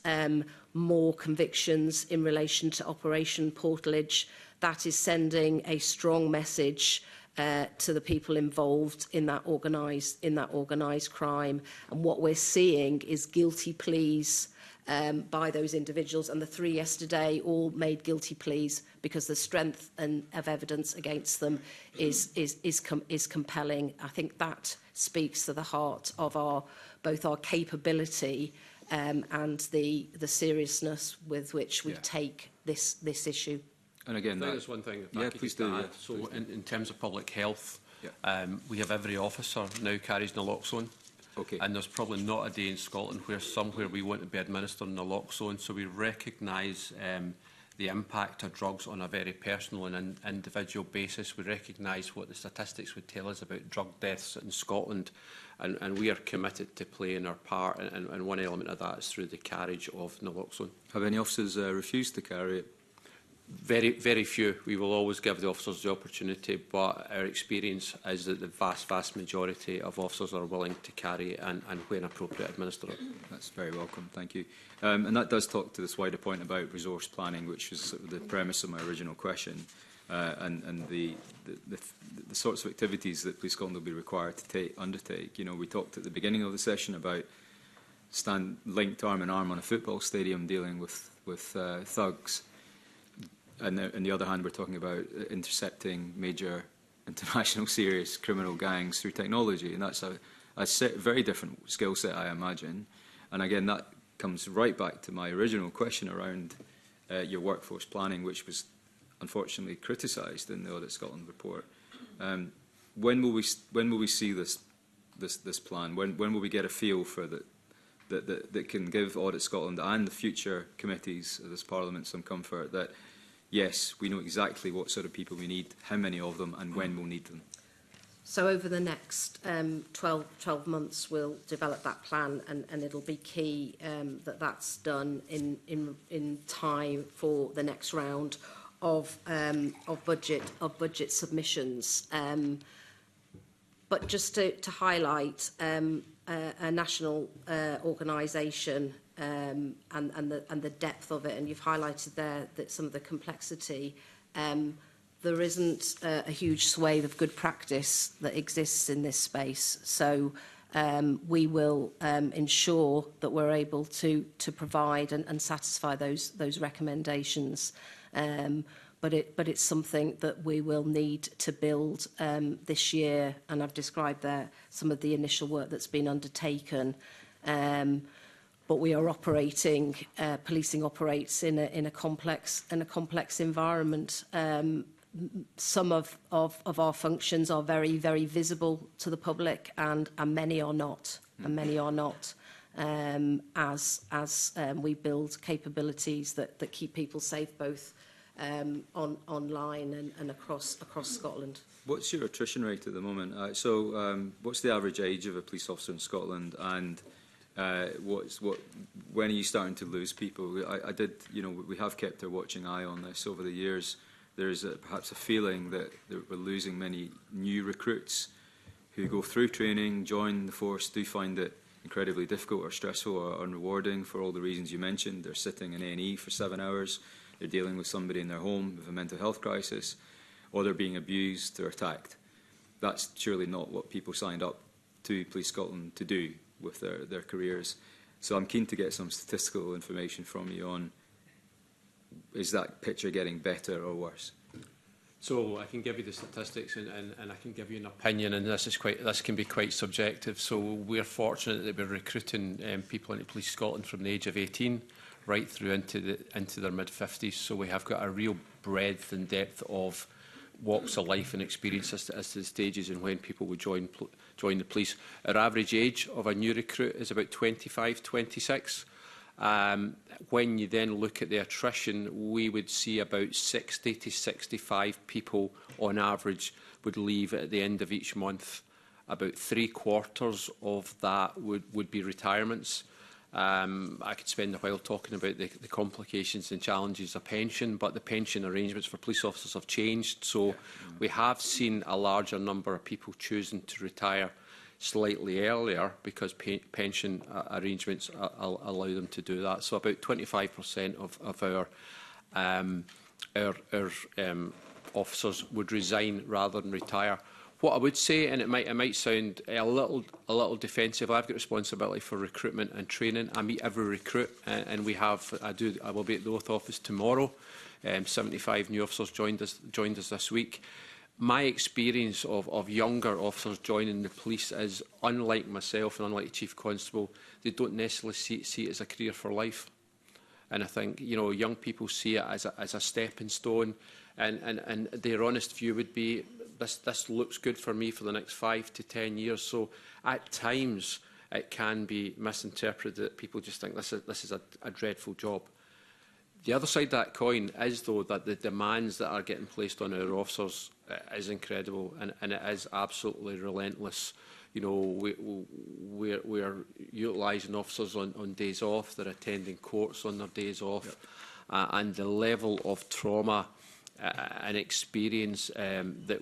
more convictions in relation to Operation Portledge. That is sending a strong message to the people involved in that organised crime. And what we're seeing is guilty pleas by those individuals, and the 3 yesterday all made guilty pleas because the strength of evidence against them is compelling. I think that speaks to the heart of both our capability and the seriousness with which we take this issue. And again, there's one thing. If I could please just do. add. So, in terms of public health, we have every officer now carries naloxone. Okay. And there's probably not a day in Scotland where somewhere we want to be administering naloxone. So we recognise the impact of drugs on a very personal and individual basis. We recognise what the statistics would tell us about drug deaths in Scotland, and we are committed to playing our part. And one element of that is through the carriage of naloxone. Have any officers refused to carry it? Very, very few. We will always give the officers the opportunity, but our experience is that the vast majority of officers are willing to carry it and when appropriate, administer it. That's very welcome, thank you. And that does talk to this wider point about resource planning, which was sort of the premise of my original question, and the sorts of activities that Police Scotland will be required to undertake. You know, we talked at the beginning of the session about linked arm in arm on a football stadium dealing with thugs. And on the other hand, we're talking about intercepting major international serious criminal gangs through technology. And that's a very different skill set, I imagine. And again, that comes right back to my original question around your workforce planning, which was unfortunately criticised in the Audit Scotland report. When will we see this plan? When will we get a feel for that can give Audit Scotland and the future committees of this Parliament some comfort that, yes, we know exactly what sort of people we need, how many of them, and when we'll need them? So over the next 12 months, we'll develop that plan, and it'll be key that that's done in time for the next round of budget submissions. But just to highlight a national organisation and the depth of it, and you've highlighted there that some of the complexity. There isn't a huge swathe of good practice that exists in this space. So we will ensure that we're able to provide and satisfy those recommendations. But it's something that we will need to build this year, and I've described there some of the initial work that's been undertaken. But we are operating, policing operates in a complex environment. Some of our functions are very, very visible to the public, and many are not. And many are not. As we build capabilities that keep people safe, both online and across Scotland. What's your attrition rate at the moment? What's the average age of a police officer in Scotland, and when are you starting to lose people? We have kept a watching eye on this over the years. There's perhaps a feeling that we're losing many new recruits who go through training, join the force, do find it incredibly difficult or stressful or unrewarding for all the reasons you mentioned. They're sitting in A&E for 7 hours, they're dealing with somebody in their home with a mental health crisis, or they're being abused or attacked. That's surely not what people signed up to Police Scotland to do with their careers. So I'm keen to get some statistical information from you on, is that picture getting better or worse? So I can give you the statistics and I can give you an opinion, and this can be quite subjective. So we're fortunate that we're recruiting people into Police Scotland from the age of 18 right through into their mid-50s. So we have got a real breadth and depth of walks of life and experience as to the stages and when people would join the police. Our average age of a new recruit is about 25, 26. When you then look at the attrition, we would see about 60 to 65 people on average would leave at the end of each month. About 3/4 of that would be retirements. I could spend a while talking about the complications and challenges of pension, but the pension arrangements for police officers have changed. So we have seen a larger number of people choosing to retire slightly earlier because pension arrangements allow them to do that. So about 25% of our officers would resign rather than retire. What I would say, and it might sound a little defensive, I've got responsibility for recruitment and training. I meet every recruit, and I will be at the Oath Office tomorrow. 75 new officers joined us this week. My experience of younger officers joining the police is, unlike myself and unlike the Chief Constable, they don't necessarily see it as a career for life. And I think young people see it as a stepping stone, and their honest view would be, this looks good for me for the next 5 to 10 years. So at times it can be misinterpreted that people just think this is a dreadful job. The other side of that coin is, though, that the demands that are getting placed on our officers is incredible, and it is absolutely relentless. We're utilising officers on days off. They're attending courts on their days off, and the level of trauma and experience that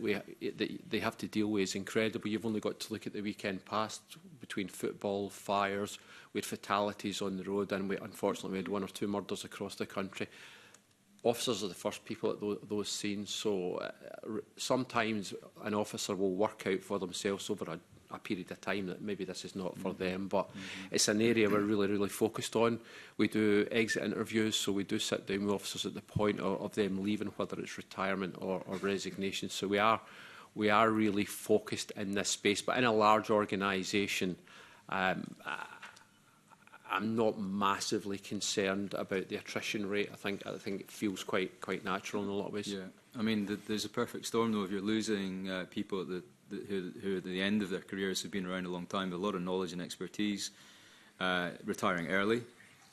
they have to deal with is incredible. You've only got to look at the weekend past between football, fires. We had fatalities on the road, and unfortunately we had 1 or 2 murders across the country. Officers are the first people at those scenes, so sometimes an officer will work out for themselves over a period of time that maybe this is not for them, but it's an area we're really focused on. We do exit interviews, so we do sit down with officers at the point of them leaving, whether it's retirement or resignation. So we are really focused in this space, but in a large organisation, I'm not massively concerned about the attrition rate. I think it feels quite natural in a lot of ways. Yeah, I mean, there's a perfect storm though. If you're losing people who at the end of their careers have been around a long time with a lot of knowledge and expertise, retiring early,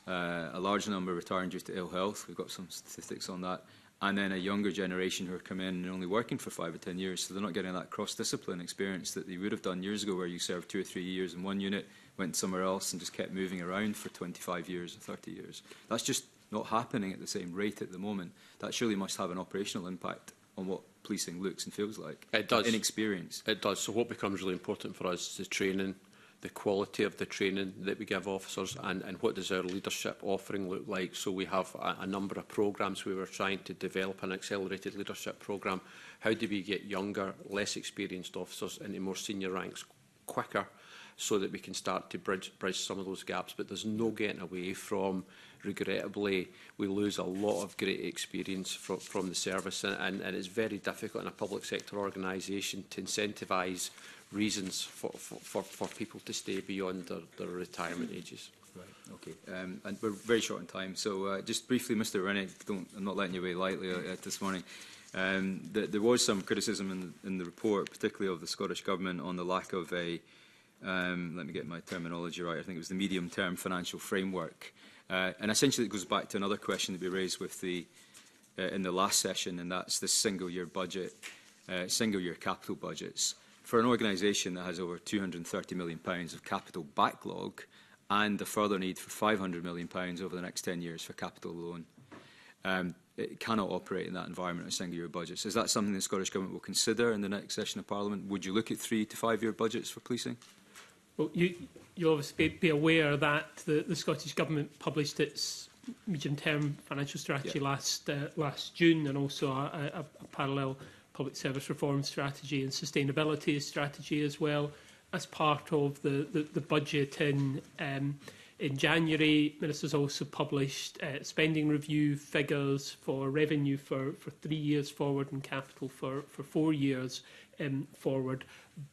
a large number retiring due to ill health. We've got some statistics on that, and then a younger generation who are coming in and only working for 5 or 10 years, so they're not getting that cross-discipline experience that they would have done years ago, where you served 2 or 3 years in one unit, went somewhere else and just kept moving around for 25 years or 30 years. That's just not happening at the same rate at the moment. That surely must have an operational impact on what policing looks and feels like. It does. In experience. It does. So what becomes really important for us is the training, the quality of the training that we give officers, and what does our leadership offering look like. So we have a number of programmes. We were trying to develop an accelerated leadership programme. How do we get younger, less experienced officers into more senior ranks quicker, so that we can start to bridge some of those gaps? But there's no getting away from, regrettably, we lose a lot of great experience from the service, and it's very difficult in a public sector organisation to incentivise reasons for people to stay beyond their retirement ages. Right, okay. And we're very short on time, so just briefly, Mr Rennie, I'm not letting you away lightly this morning. There was some criticism in the report, particularly of the Scottish Government, on the lack of a, let me get my terminology right, I think it was the medium-term financial framework. And essentially it goes back to another question that we raised with in the last session, and that's the single-year budget, single-year capital budgets. For an organisation that has over £230 million of capital backlog and a further need for £500 million over the next 10 years for capital alone, it cannot operate in that environment of single-year budgets. Is that something the Scottish Government will consider in the next session of Parliament? Would you look at 3 to 5 year budgets for policing? Well, you'll obviously be aware that the Scottish Government published its medium-term financial strategy last June, and also a parallel public service reform strategy and sustainability strategy as well, as part of the budget in January. Ministers also published spending review figures for revenue for 3 years forward and capital for 4 years forward.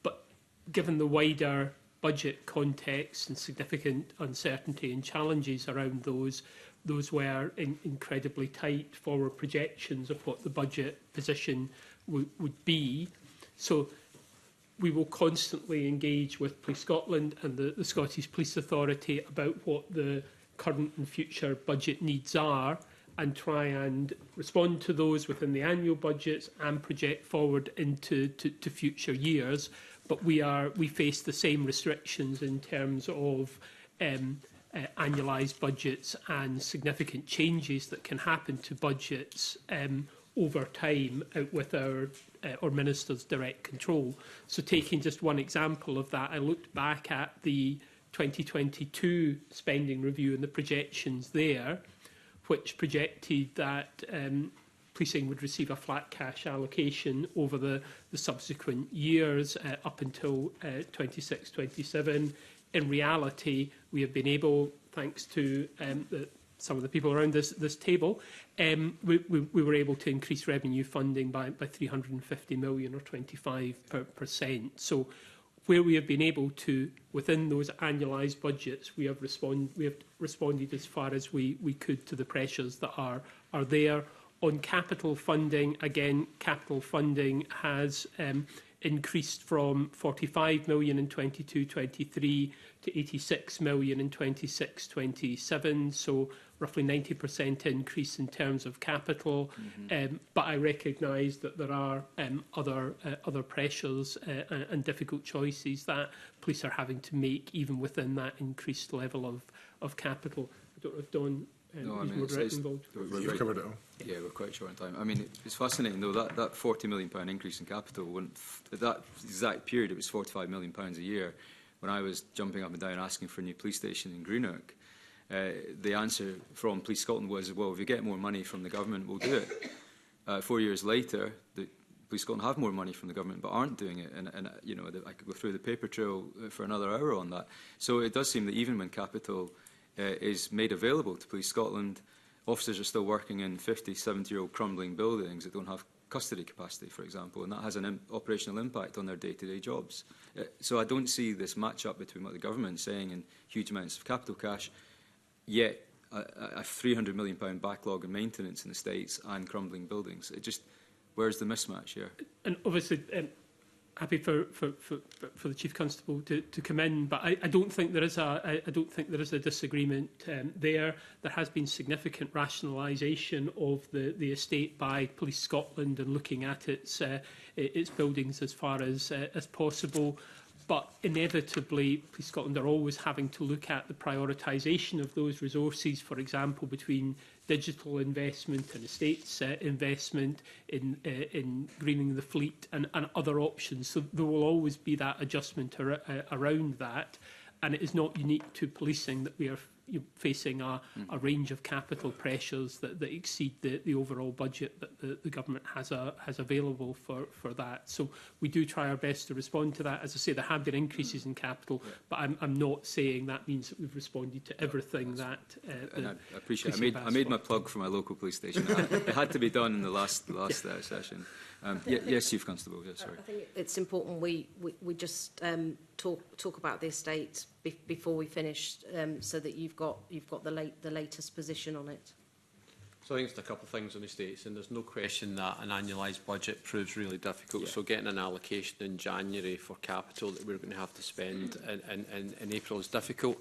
But given the wider budget context and significant uncertainty and challenges around those were incredibly tight forward projections of what the budget position would be. So we will constantly engage with Police Scotland and the Scottish Police Authority about what the current and future budget needs are, and try and respond to those within the annual budgets and project forward into future years. But we face the same restrictions in terms of annualised budgets and significant changes that can happen to budgets over time out with our Minister's direct control. So taking just one example of that, I looked back at the 2022 spending review and the projections there, which projected that policing would receive a flat cash allocation over the subsequent years up until 26-27. In reality, we have been able, thanks to some of the people around this table, we were able to increase revenue funding by 350 million, or 25%. So where we have been able to, within those annualised budgets, we have responded as far as we could to the pressures that are there. On capital funding, again, capital funding has increased from 45 million in 22-23 to 86 million in 26-27, so roughly 90% increase in terms of capital. But I recognise that there are other pressures and difficult choices that police are having to make, even within that increased level of capital. I don't know if Don is more involved. You've covered it all. Yeah, we're quite short on time. I mean, it's fascinating though, that £40 million increase in capital, at that exact period it was £45 million a year. When I was jumping up and down asking for a new police station in Greenock, the answer from Police Scotland was, well, if you get more money from the government, we'll do it. 4 years later, the Police Scotland have more money from the government but aren't doing it, and you know, I could go through the paper trail for another hour on that. So it does seem that even when capital is made available to Police Scotland, officers are still working in 50, 70-year-old crumbling buildings that don't have custody capacity, for example, and that has an operational impact on their day-to-day jobs. So I don't see this match-up between what the government is saying and huge amounts of capital cash, yet a £300 million backlog in maintenance in the States and crumbling buildings. It just, where's the mismatch here? And obviously, happy for the Chief Constable to come in, but I don't think there is a disagreement there. There has been significant rationalisation of the estate by Police Scotland and looking at its buildings as far as possible. But inevitably, Police Scotland are always having to look at the prioritisation of those resources, for example, between digital investment and estates investment in greening the fleet and other options. So there will always be that adjustment around that. And it is not unique to policing that we are facing a range of capital pressures that exceed the overall budget that the government has available for that. So we do try our best to respond to that. As I say, there have been increases in capital, but I'm not saying that means that we've responded to everything that. And I appreciate it. I made my plug for my local police station. It had to be done in the last session. Yes, Chief Constable. Yes, sorry. I think it's important we just talk about the estate before we finish, so that you've got the latest position on it. So I think it's a couple of things on the estates, and there's no question that an annualised budget proves really difficult. Yeah. So getting an allocation in January for capital that we're going to have to spend in April is difficult.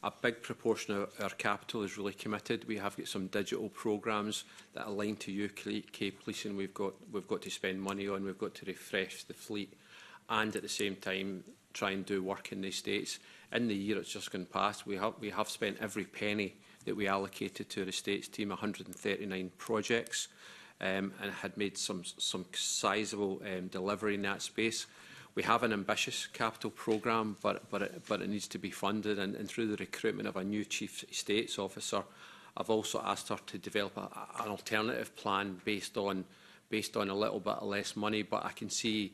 A big proportion of our capital is really committed. We have got some digital programmes that align to UK policing. We've got to spend money on. We've got to refresh the fleet, and at the same time try and do work in the estates. In the year it's just gone past, we have spent every penny that we allocated to our estates team, 139 projects, and had made some sizable delivery in that space. We have an ambitious capital programme, but it needs to be funded, and through the recruitment of a new Chief Estates Officer, I've also asked her to develop an alternative plan based on a little bit less money, but I can see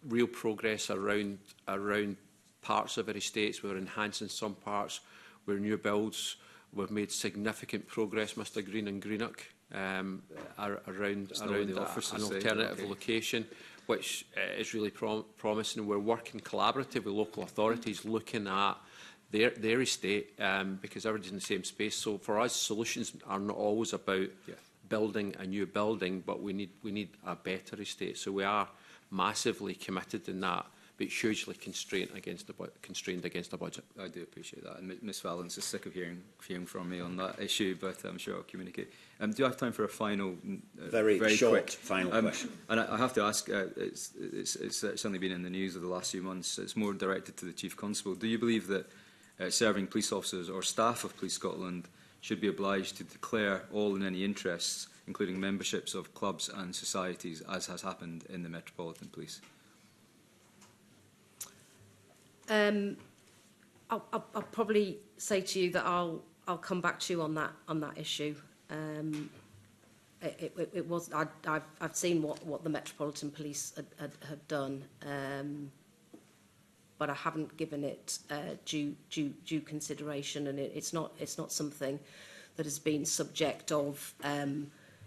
real progress around parts of our estates. We're enhancing some parts. We're new builds. We've made significant progress, Mr Green and Greenock, around an alternative location, which is really promising. We're working collaboratively with local authorities, looking at their estate, because everybody's in the same space. So for us, solutions are not always about building a new building, but we need a better estate. So we are massively committed in that, but hugely constrained against the budget. I do appreciate that, and Ms Valence is sick of hearing from me on that issue, but I'm sure I'll communicate. Do you have time for a final, very short quick final question? And I have to ask, it's certainly been in the news over the last few months. It's more directed to the Chief Constable. Do you believe that serving police officers or staff of Police Scotland should be obliged to declare all and any interests, including memberships of clubs and societies, as has happened in the Metropolitan Police? I'll probably say to you that I'll come back to you on that issue. I've seen what the Metropolitan Police had done, but I haven't given it due consideration, and it's not something that has been subject of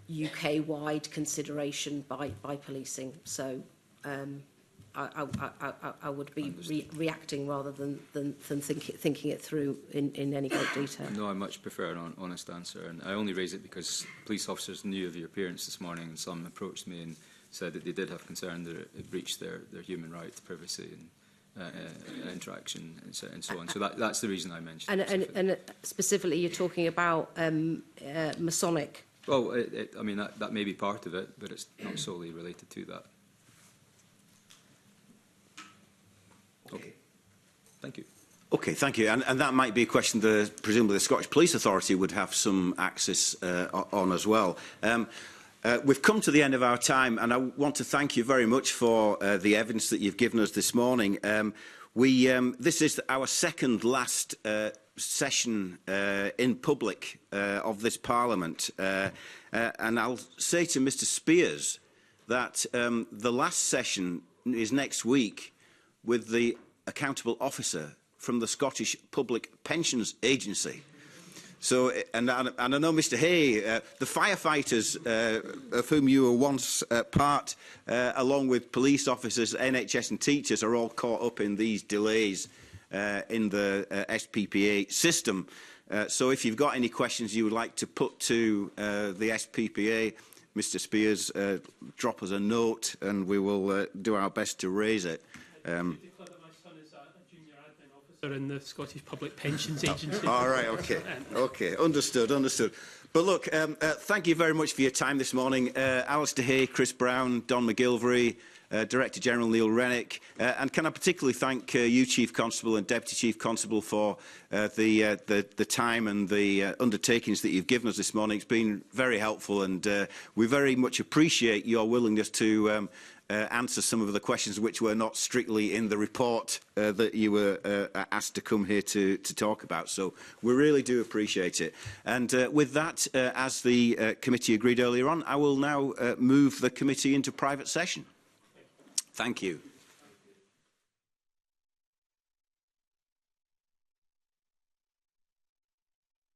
UK-wide consideration by policing. So I would be reacting rather than thinking it through in any great detail. No, I much prefer an honest answer, and I only raise it because police officers knew of your appearance this morning, and some approached me and said that they did have concern that it breached their human right to privacy and interaction and so on. So that's the reason I mentioned it. And specifically, you're talking about Masonic. Well, I mean, that may be part of it, but it's not solely related to that. Okay. Thank you. Okay, thank you. And that might be a question that presumably the Scottish Police Authority would have some access on as well. We've come to the end of our time, and I want to thank you very much for the evidence that you've given us this morning. This is our second last session in public of this Parliament. And I'll say to Mr Spears that the last session is next week with the accountable officer from the Scottish Public Pensions Agency. So, and I know, Mr Hay, the firefighters of whom you were once part, along with police officers, NHS and teachers, are all caught up in these delays in the SPPA system. So if you've got any questions you would like to put to the SPPA, Mr Spears, drop us a note and we will do our best to raise it. In the Scottish Public Pensions Agency. All right, okay. Okay, understood. But look, thank you very much for your time this morning. Alistair Hay, Chris Brown, Don McGilvery, Director General Neil Rennick, and can I particularly thank you, Chief Constable and Deputy Chief Constable, for the time and the undertakings that you've given us this morning. It's been very helpful, and we very much appreciate your willingness to answer some of the questions which were not strictly in the report that you were asked to come here to talk about. So we really do appreciate it. And with that, as the committee agreed earlier on, I will now move the committee into private session. Thank you.